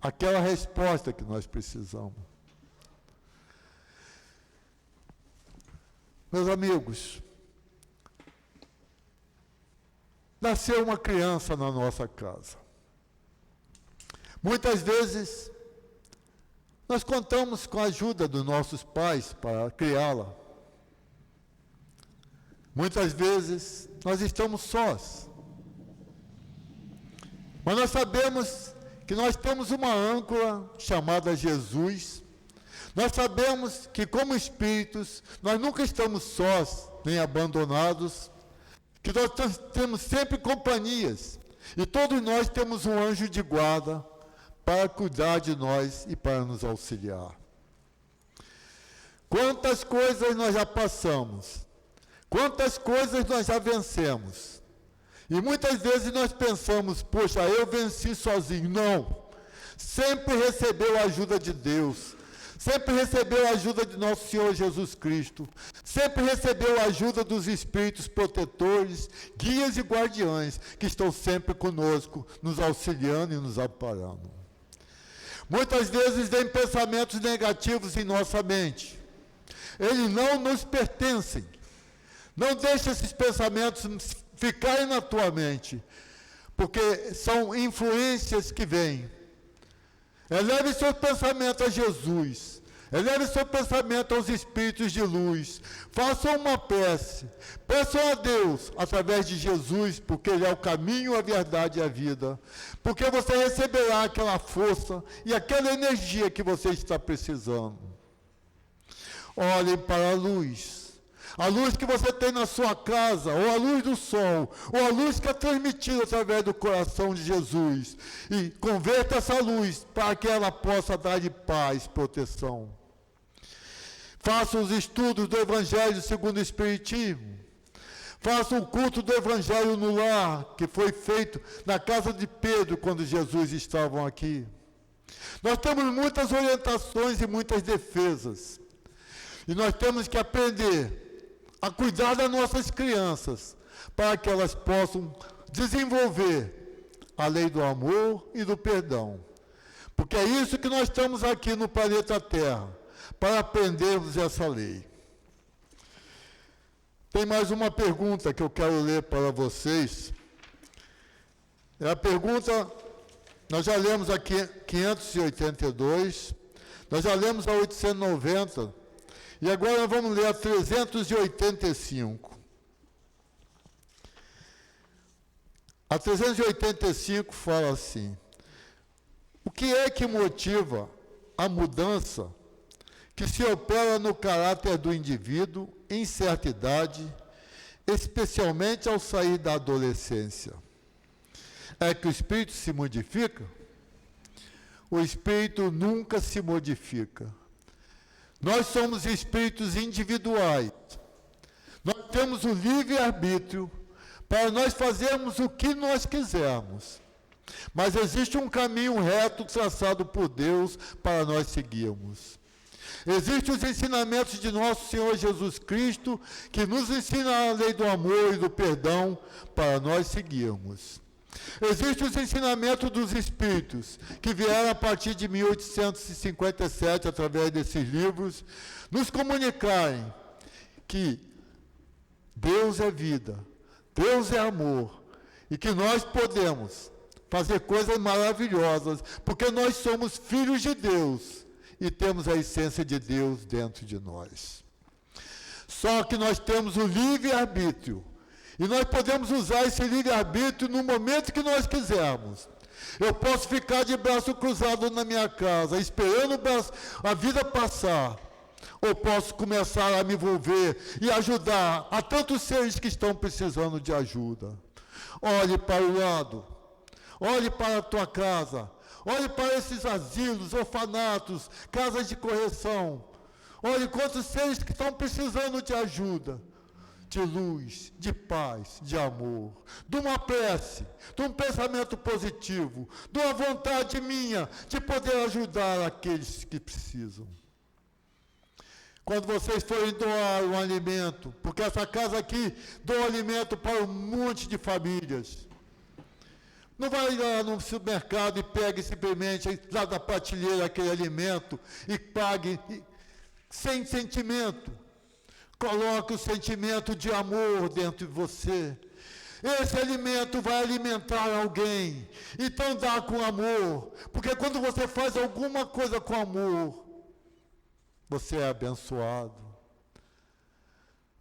aquela resposta que nós precisamos. Meus amigos, nasceu uma criança na nossa casa. Muitas vezes, nós contamos com a ajuda dos nossos pais para criá-la. Muitas vezes, nós estamos sós. Mas nós sabemos que nós temos uma âncora chamada Jesus. Nós sabemos que, como espíritos, nós nunca estamos sós, nem abandonados, que nós temos sempre companhias, e todos nós temos um anjo de guarda para cuidar de nós e para nos auxiliar. Quantas coisas nós já passamos, quantas coisas nós já vencemos, e muitas vezes nós pensamos: poxa, eu venci sozinho. Não, sempre recebeu a ajuda de Deus, sempre recebeu a ajuda de nosso Senhor Jesus Cristo, sempre recebeu a ajuda dos espíritos protetores, guias e guardiães, que estão sempre conosco, nos auxiliando e nos amparando. Muitas vezes vem pensamentos negativos em nossa mente. Eles não nos pertencem. Não deixe esses pensamentos ficarem na tua mente, porque são influências que vêm. Eleve seu pensamento a Jesus. Eleve seu pensamento aos espíritos de luz. Façam uma prece. Peçam a Deus através de Jesus, porque Ele é o caminho, a verdade e a vida. Porque você receberá aquela força e aquela energia que você está precisando. Olhem para a luz. A luz que você tem na sua casa, ou a luz do sol, ou a luz que é transmitida através do coração de Jesus. E converta essa luz para que ela possa dar de paz, proteção. Faça os estudos do Evangelho segundo o Espiritismo. Faça o culto do Evangelho no lar, que foi feito na casa de Pedro, quando Jesus estava aqui. Nós temos muitas orientações e muitas defesas. E nós temos que aprender a cuidar das nossas crianças, para que elas possam desenvolver a lei do amor e do perdão. Porque é isso que nós estamos aqui no planeta Terra, para aprendermos essa lei. Tem mais uma pergunta que eu quero ler para vocês. É a pergunta, nós já lemos aqui 582, nós já lemos a 890, e agora nós vamos ler a 385. A 385 fala assim: o que é que motiva a mudança que se opera no caráter do indivíduo em certa idade, especialmente ao sair da adolescência. É que o espírito se modifica? O espírito nunca se modifica. Nós somos espíritos individuais. Nós temos o livre-arbítrio para nós fazermos o que nós quisermos. Mas existe um caminho reto traçado por Deus para nós seguirmos. Existem os ensinamentos de nosso Senhor Jesus Cristo, que nos ensina a lei do amor e do perdão para nós seguirmos. Existem os ensinamentos dos Espíritos, que vieram a partir de 1857, através desses livros, nos comunicarem que Deus é vida, Deus é amor, e que nós podemos fazer coisas maravilhosas, porque nós somos filhos de Deus, e temos a essência de Deus dentro de nós. Só que nós temos o livre-arbítrio, e nós podemos usar esse livre-arbítrio no momento que nós quisermos. Eu posso ficar de braço cruzado na minha casa, esperando a vida passar, ou posso começar a me envolver e ajudar a tantos seres que estão precisando de ajuda. Olhe para o lado, olhe para a tua casa, olhe para esses asilos, orfanatos, casas de correção. Olhe quantos seres que estão precisando de ajuda, de luz, de paz, de amor, de uma prece, de um pensamento positivo, de uma vontade minha de poder ajudar aqueles que precisam. Quando vocês forem doar um alimento, porque essa casa aqui doa alimento para um monte de famílias. Não vai lá no supermercado e pegue simplesmente lá da prateleira aquele alimento e pague sem sentimento. Coloque o sentimento de amor dentro de você. Esse alimento vai alimentar alguém. Então dá com amor. Porque quando você faz alguma coisa com amor, você é abençoado.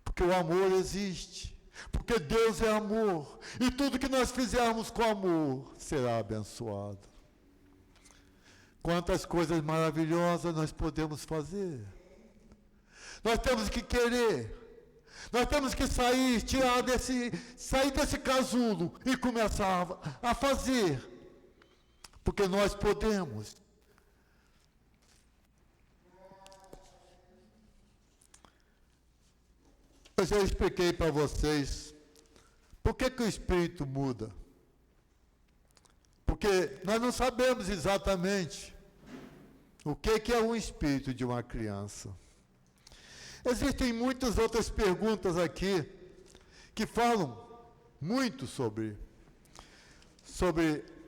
Porque o amor existe. Porque Deus é amor. E tudo que nós fizermos com amor será abençoado. Quantas coisas maravilhosas nós podemos fazer. Nós temos que querer. Nós temos que sair desse casulo e começar a fazer. Porque nós podemos. Eu já expliquei para vocês por que o espírito muda. Porque nós não sabemos exatamente o que é um espírito de uma criança. Existem muitas outras perguntas aqui que falam muito sobre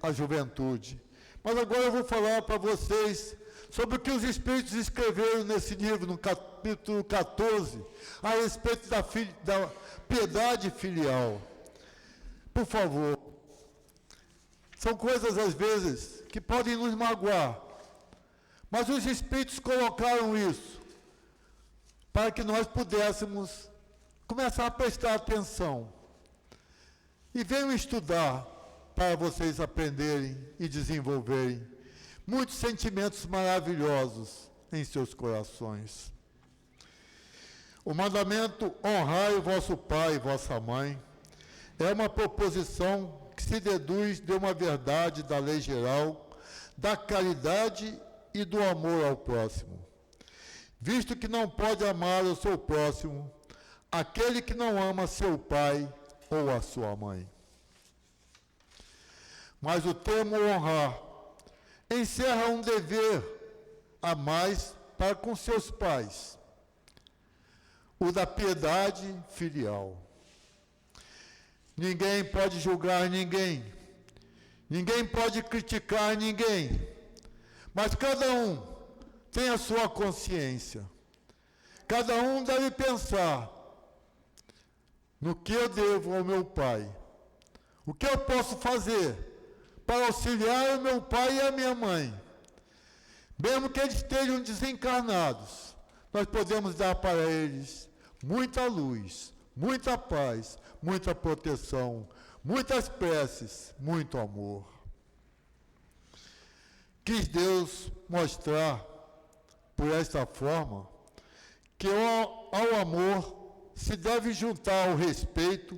a juventude. Mas agora eu vou falar para vocês sobre o que os Espíritos escreveram nesse livro, no capítulo 14, a respeito da piedade filial. Por favor. São coisas, às vezes, que podem nos magoar. Mas os Espíritos colocaram isso para que nós pudéssemos começar a prestar atenção. E venham estudar para vocês aprenderem e desenvolverem muitos sentimentos maravilhosos em seus corações. O mandamento honrai o vosso pai e vossa mãe é uma proposição que se deduz de uma verdade da lei geral, da caridade e do amor ao próximo. Visto que não pode amar o seu próximo aquele que não ama seu pai ou a sua mãe. Mas o termo honrar encerra um dever a mais para com seus pais, o da piedade filial. Ninguém pode julgar ninguém, ninguém pode criticar ninguém, mas cada um tem a sua consciência. Cada um deve pensar no que eu devo ao meu pai. O que eu posso fazer para auxiliar o meu pai e a minha mãe? Mesmo que eles estejam desencarnados, nós podemos dar para eles muita luz, muita paz, muita proteção, muitas preces, muito amor. Quis Deus mostrar, por esta forma, que ao amor se deve juntar ao respeito,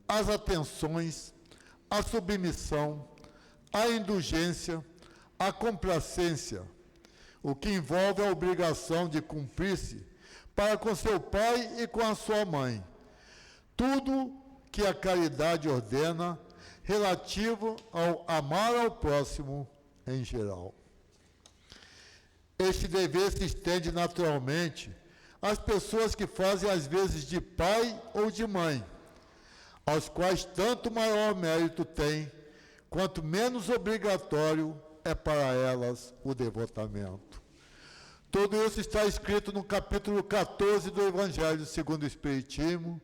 às atenções, à submissão, à indulgência, à complacência, o que envolve a obrigação de cumprir-se para com seu pai e com a sua mãe. Tudo que a caridade ordena relativo ao amar ao próximo em geral. Este dever se estende naturalmente às pessoas que fazem às vezes de pai ou de mãe, aos quais tanto maior mérito tem, quanto menos obrigatório é para elas o devotamento. Tudo isso está escrito no capítulo 14 do Evangelho segundo o Espiritismo,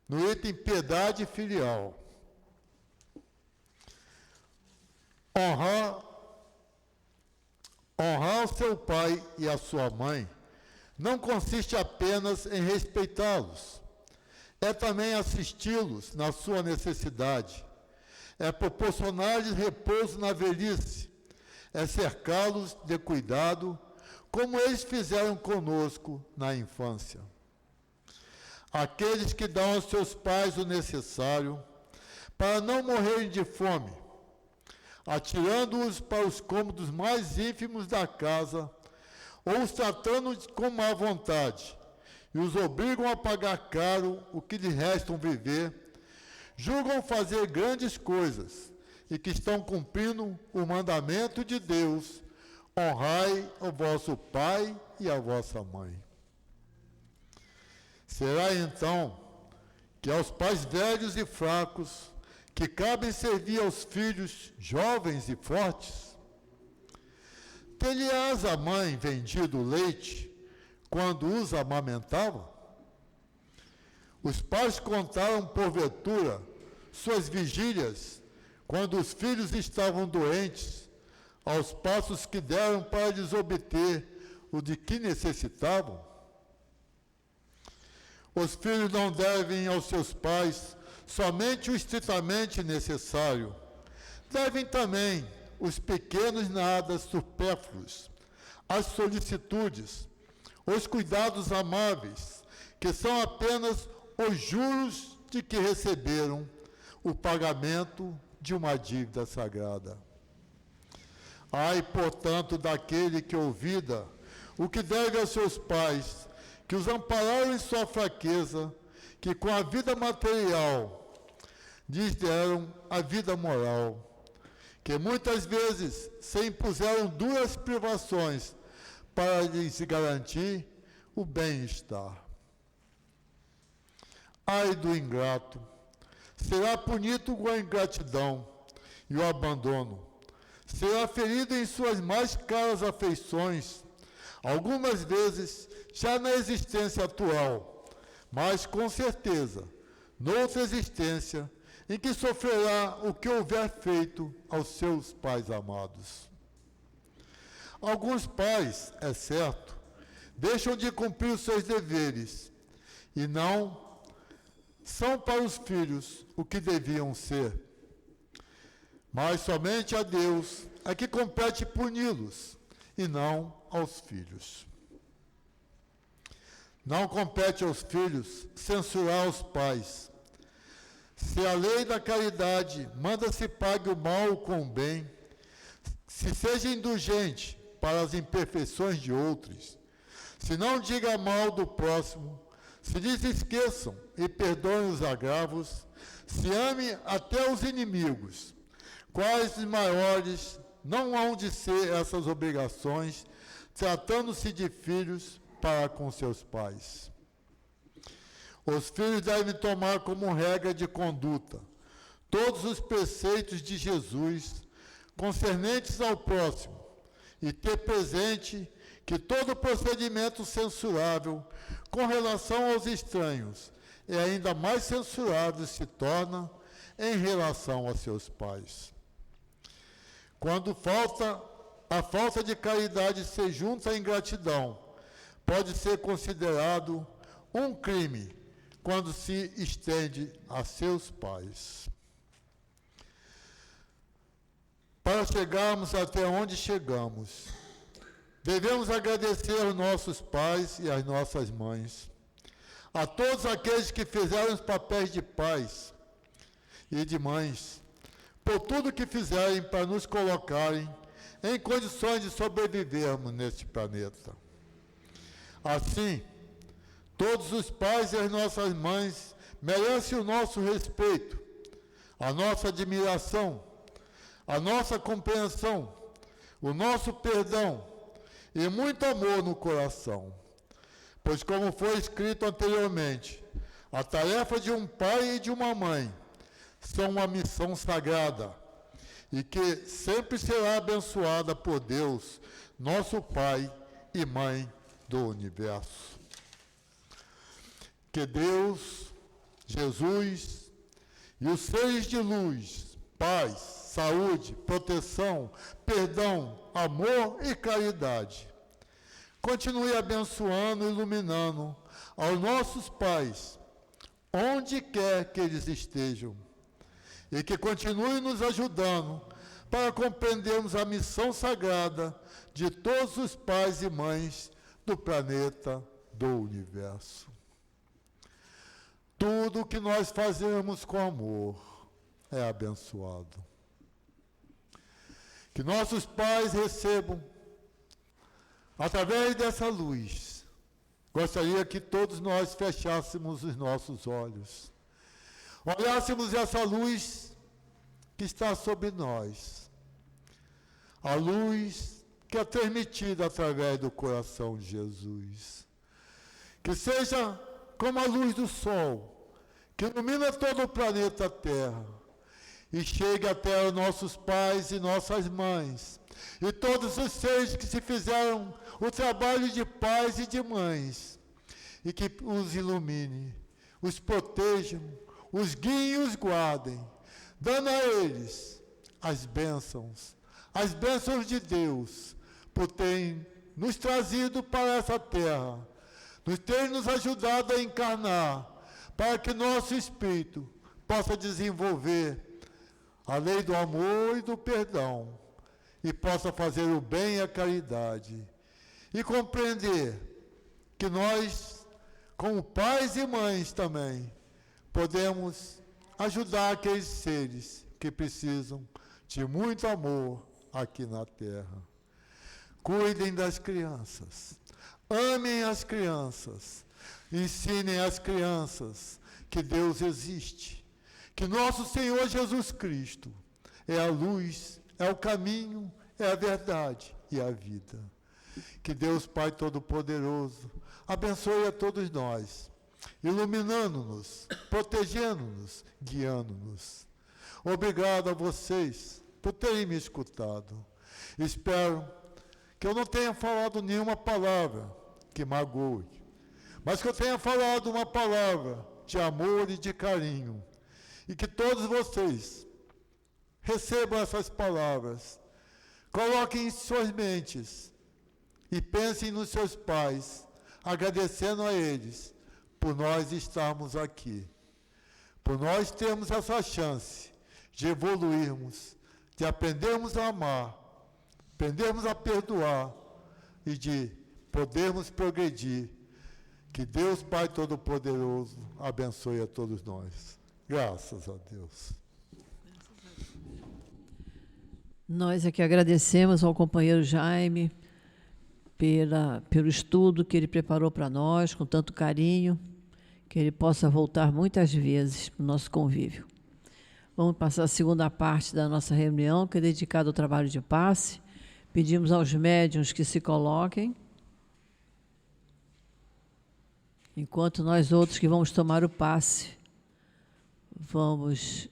no item piedade filial. Honrar o seu pai e a sua mãe não consiste apenas em respeitá-los, é também assisti-los na sua necessidade, é proporcionar-lhes repouso na velhice, é cercá-los de cuidado, como eles fizeram conosco na infância. Aqueles que dão aos seus pais o necessário para não morrerem de fome, atirando-os para os cômodos mais ínfimos da casa, ou os tratando com má vontade, e os obrigam a pagar caro o que lhes restam viver, julgam fazer grandes coisas, e que estão cumprindo o mandamento de Deus: honrai o vosso pai e a vossa mãe. Será então que aos pais velhos e fracos, que cabem servir aos filhos jovens e fortes? Ter-lhe-ás a mãe vendido o leite quando os amamentava? Os pais contaram, porventura, suas vigílias quando os filhos estavam doentes, aos passos que deram para lhes obter o de que necessitavam? Os filhos não devem aos seus pais somente o estritamente necessário. Devem também os pequenos nadas supérfluos, as solicitudes, os cuidados amáveis, que são apenas os juros de que receberam o pagamento de uma dívida sagrada. Ai, portanto, daquele que ouvida o que deve aos seus pais, que os ampararam em sua fraqueza, que com a vida material lhes deram a vida moral, que muitas vezes se impuseram duras privações para lhes garantir o bem-estar. Ai do ingrato, será punido com a ingratidão e o abandono, será ferido em suas mais caras afeições, algumas vezes já na existência atual, mas com certeza, noutra existência, em que sofrerá o que houver feito aos seus pais amados. Alguns pais, é certo, deixam de cumprir os seus deveres e não são para os filhos o que deviam ser. Mas somente a Deus é que compete puni-los e não aos filhos. Não compete aos filhos censurar os pais. Se a lei da caridade manda se pague o mal com o bem, se seja indulgente para as imperfeições de outros, se não diga mal do próximo, se lhes esqueçam e perdoem os agravos, se ame até os inimigos, quais os maiores não hão de ser essas obrigações, tratando-se de filhos para com seus pais. Os filhos devem tomar como regra de conduta todos os preceitos de Jesus concernentes ao próximo e ter presente que todo procedimento censurável com relação aos estranhos é ainda mais censurável se torna em relação a seus pais. Quando a falta de caridade se junta à ingratidão, pode ser considerado um crime quando se estende a seus pais. Para chegarmos até onde chegamos, devemos agradecer aos nossos pais e às nossas mães. a todos aqueles que fizeram os papéis de pais e de mães, por tudo que fizerem para nos colocarem em condições de sobrevivermos neste planeta. Assim, todos os pais e as nossas mães merecem o nosso respeito, a nossa admiração, a nossa compreensão, o nosso perdão e muito amor no coração. Pois, como foi escrito anteriormente, a tarefa de um pai e de uma mãe são uma missão sagrada e que sempre será abençoada por Deus, nosso Pai e Mãe do Universo. Que Deus, Jesus e os seres de luz, paz, saúde, proteção, perdão, amor e caridade continue abençoando e iluminando aos nossos pais, onde quer que eles estejam, e que continue nos ajudando para compreendermos a missão sagrada de todos os pais e mães do planeta, do universo. Tudo que nós fazemos com amor é abençoado. Que nossos pais recebam, através dessa luz, gostaria que todos nós fechássemos os nossos olhos, olhássemos essa luz que está sobre nós, a luz que é transmitida através do coração de Jesus, que seja como a luz do sol, que ilumina todo o planeta Terra, e chegue até os nossos pais e nossas mães, e todos os seres que se fizeram o trabalho de pais e de mães, e que os ilumine, os protejam, os guiem e os guardem, dando a eles as bênçãos de Deus, por terem nos trazido para essa terra, nos terem nos ajudado a encarnar, para que nosso espírito possa desenvolver a lei do amor e do perdão, e possa fazer o bem e a caridade, e compreender que nós, como pais e mães também, podemos ajudar aqueles seres que precisam de muito amor aqui na Terra. Cuidem das crianças, amem as crianças, ensinem as crianças que Deus existe, que nosso Senhor Jesus Cristo é a luz, é o caminho, é a verdade e a vida. Que Deus Pai Todo-Poderoso abençoe a todos nós, iluminando-nos, protegendo-nos, guiando-nos. Obrigado a vocês por terem me escutado. Espero que eu não tenha falado nenhuma palavra que magoe, mas que eu tenha falado uma palavra de amor e de carinho, e que todos vocês recebam essas palavras, coloquem em suas mentes e pensem nos seus pais, agradecendo a eles por nós estarmos aqui, por nós termos essa chance de evoluirmos, de aprendermos a amar, aprendermos a perdoar e de podermos progredir. Que Deus Pai Todo-Poderoso abençoe a todos nós. Graças a Deus. Nós é que agradecemos ao companheiro Jaime pelo estudo que ele preparou para nós, com tanto carinho, que ele possa voltar muitas vezes para o nosso convívio. Vamos passar a segunda parte da nossa reunião, que é dedicada ao trabalho de passe. Pedimos aos médiuns que se coloquem, enquanto nós outros que vamos tomar o passe, vamos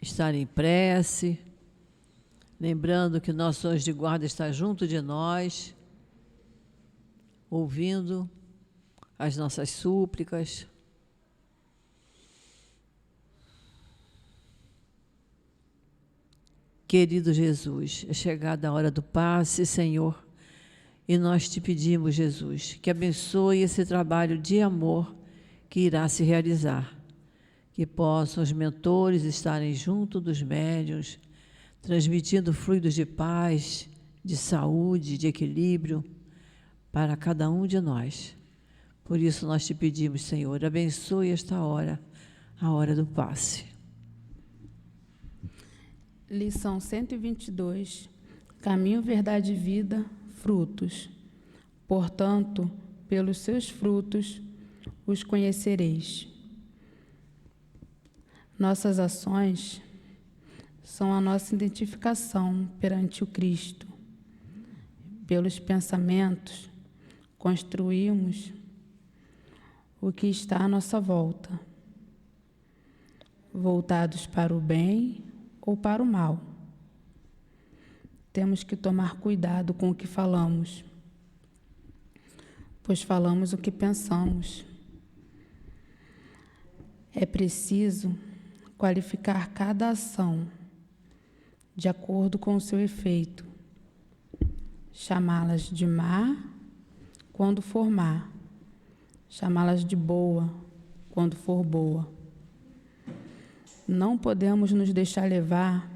estar em prece, lembrando que nosso anjo de guarda está junto de nós, ouvindo as nossas súplicas. Querido Jesus, é chegada a hora do passe, Senhor, e nós te pedimos, Jesus, que abençoe esse trabalho de amor que irá se realizar, que possam os mentores estarem junto dos médiuns, transmitindo fluidos de paz, de saúde, de equilíbrio para cada um de nós, Por isso nós te pedimos, Senhor, abençoe esta hora, a hora do passe. Lição 122. Caminho, verdade e vida, frutos. Portanto, pelos seus frutos os conhecereis. Nossas ações são a nossa identificação perante o Cristo. Pelos pensamentos, construímos o que está à nossa volta, voltados para o bem ou para o mal. Temos que tomar cuidado com o que falamos, pois falamos o que pensamos. É preciso qualificar cada ação de acordo com o seu efeito, chamá-las de má quando for má, chamá-las de boa quando for boa. Não podemos nos deixar levar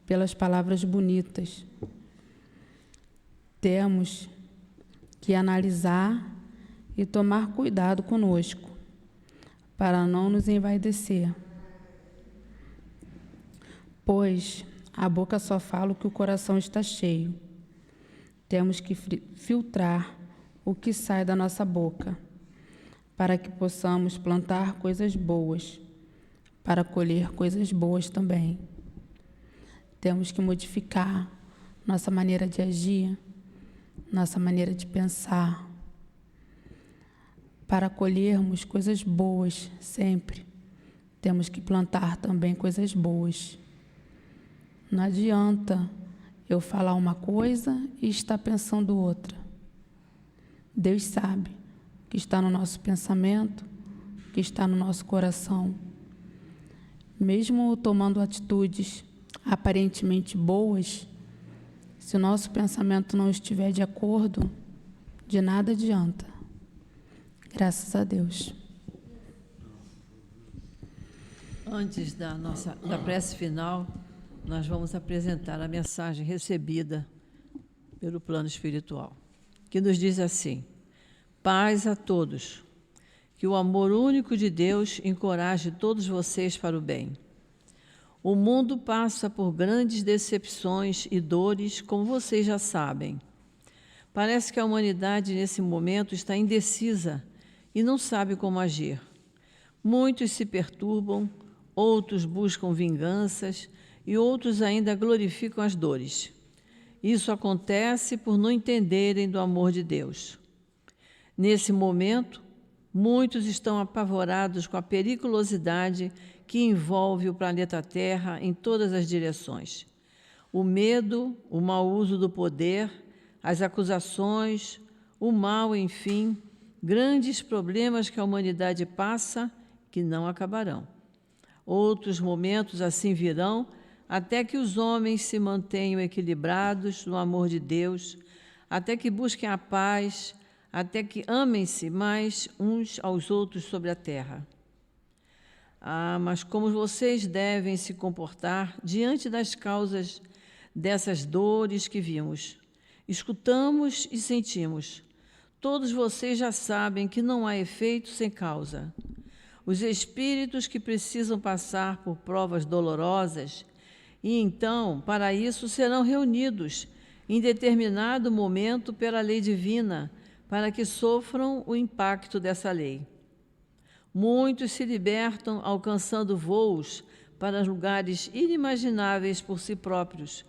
pelas palavras bonitas. Temos que analisar e tomar cuidado conosco, para não nos envaidecer. Pois a boca só fala o que o coração está cheio. Temos que filtrar o que sai da nossa boca, para que possamos plantar coisas boas, para colher coisas boas também. Temos que modificar nossa maneira de agir, nossa maneira de pensar, para colhermos coisas boas sempre. Temos que plantar também coisas boas. Não adianta eu falar uma coisa e estar pensando outra. Deus sabe o que está no nosso pensamento, o que está no nosso coração. Mesmo tomando atitudes aparentemente boas, se o nosso pensamento não estiver de acordo, de nada adianta. Graças a Deus. Antes da prece final, nós vamos apresentar a mensagem recebida pelo plano espiritual, que nos diz assim: paz a todos, que o amor único de Deus encoraje todos vocês para o bem. O mundo passa por grandes decepções e dores, como vocês já sabem. Parece que a humanidade, nesse momento, está indecisa e não sabe como agir. Muitos se perturbam, outros buscam vinganças e outros ainda glorificam as dores. Isso acontece por não entenderem do amor de Deus. Nesse momento, muitos estão apavorados com a periculosidade que envolve o planeta Terra em todas as direções. O medo, o mau uso do poder, as acusações, o mal, enfim, grandes problemas que a humanidade passa que não acabarão. Outros momentos assim virão, até que os homens se mantenham equilibrados no amor de Deus, até que busquem a paz, até que amem-se mais uns aos outros sobre a terra. Mas como vocês devem se comportar diante das causas dessas dores que vimos, escutamos e sentimos? Todos vocês já sabem que não há efeito sem causa. Os espíritos que precisam passar por provas dolorosas, e então, para isso, serão reunidos em determinado momento pela lei divina, para que sofram o impacto dessa lei. Muitos se libertam alcançando voos para lugares inimagináveis por si próprios,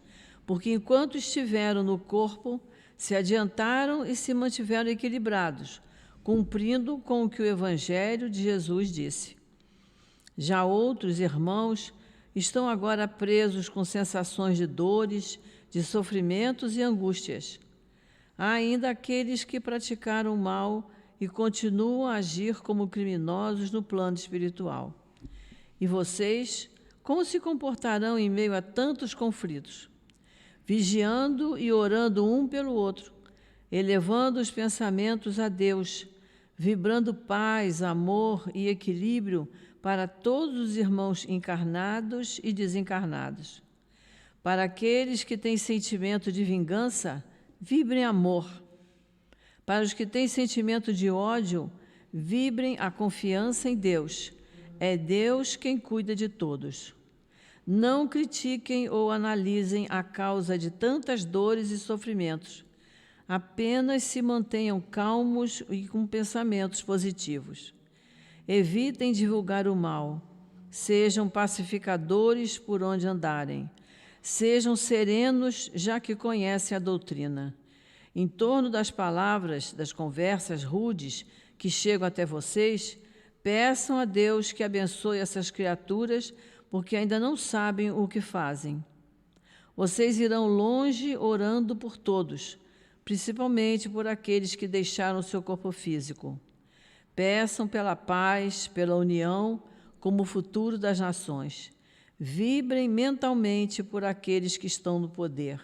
porque enquanto estiveram no corpo, se adiantaram e se mantiveram equilibrados, cumprindo com o que o Evangelho de Jesus disse. Já outros irmãos estão agora presos com sensações de dores, de sofrimentos e angústias. Há ainda aqueles que praticaram o mal e continuam a agir como criminosos no plano espiritual. E vocês, como se comportarão em meio a tantos conflitos? Vigiando e orando um pelo outro, elevando os pensamentos a Deus, vibrando paz, amor e equilíbrio para todos os irmãos encarnados e desencarnados. Para aqueles que têm sentimento de vingança, vibrem amor. Para os que têm sentimento de ódio, Vibrem a confiança em Deus. É Deus quem cuida de todos. Não critiquem ou analisem a causa de tantas dores e sofrimentos. Apenas se mantenham calmos e com pensamentos positivos. Evitem divulgar o mal. Sejam pacificadores por onde andarem. Sejam serenos, já que conhecem a doutrina. Em torno das palavras, das conversas rudes que chegam até vocês, peçam a Deus que abençoe essas criaturas, porque ainda não sabem o que fazem. Vocês irão longe orando por todos, principalmente por aqueles que deixaram seu corpo físico. Peçam pela paz, pela união, como o futuro das nações. Vibrem mentalmente por aqueles que estão no poder.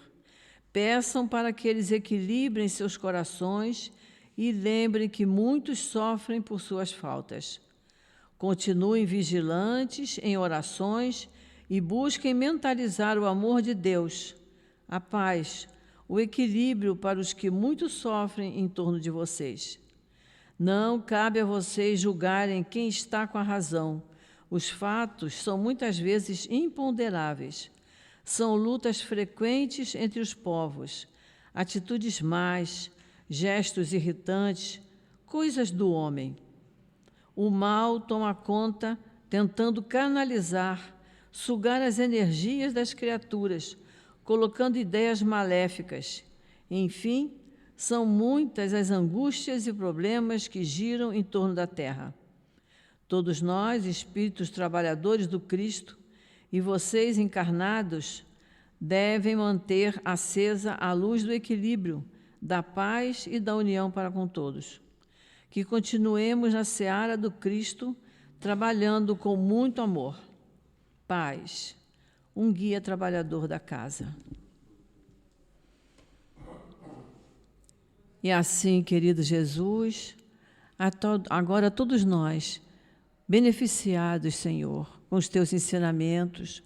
Peçam para que eles equilibrem seus corações e lembrem que muitos sofrem por suas faltas. Continuem vigilantes em orações e busquem mentalizar o amor de Deus, a paz, o equilíbrio para os que muito sofrem em torno de vocês. Não cabe a vocês julgarem quem está com a razão. Os fatos são muitas vezes imponderáveis. São lutas frequentes entre os povos, atitudes más, gestos irritantes, coisas do homem. O mal toma conta, tentando canalizar, sugar as energias das criaturas, colocando ideias maléficas. Enfim, são muitas as angústias e problemas que giram em torno da Terra. Todos nós, espíritos trabalhadores do Cristo, e vocês encarnados, devem manter acesa a luz do equilíbrio, da paz e da união para com todos. Que continuemos na seara do Cristo, trabalhando com muito amor. Paz, um guia trabalhador da casa. E assim, querido Jesus, agora todos nós, beneficiados, Senhor, com os teus ensinamentos,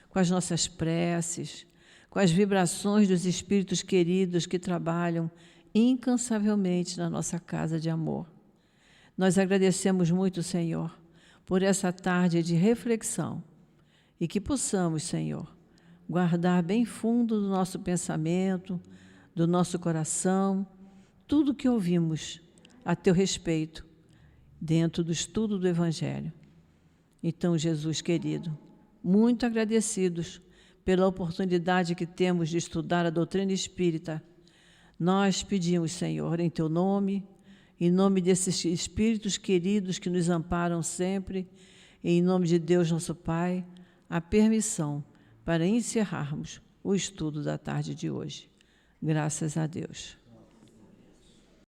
com as nossas preces, com as vibrações dos espíritos queridos que trabalham incansavelmente na nossa casa de amor. Nós agradecemos muito, Senhor, por essa tarde de reflexão e que possamos, Senhor, guardar bem fundo do nosso pensamento, do nosso coração, tudo que ouvimos a teu respeito dentro do estudo do Evangelho. Então, Jesus querido, muito agradecidos pela oportunidade que temos de estudar a doutrina espírita, nós pedimos, Senhor, em teu nome, em nome desses espíritos queridos que nos amparam sempre, e em nome de Deus, nosso Pai, a permissão para encerrarmos o estudo da tarde de hoje. Graças a Deus.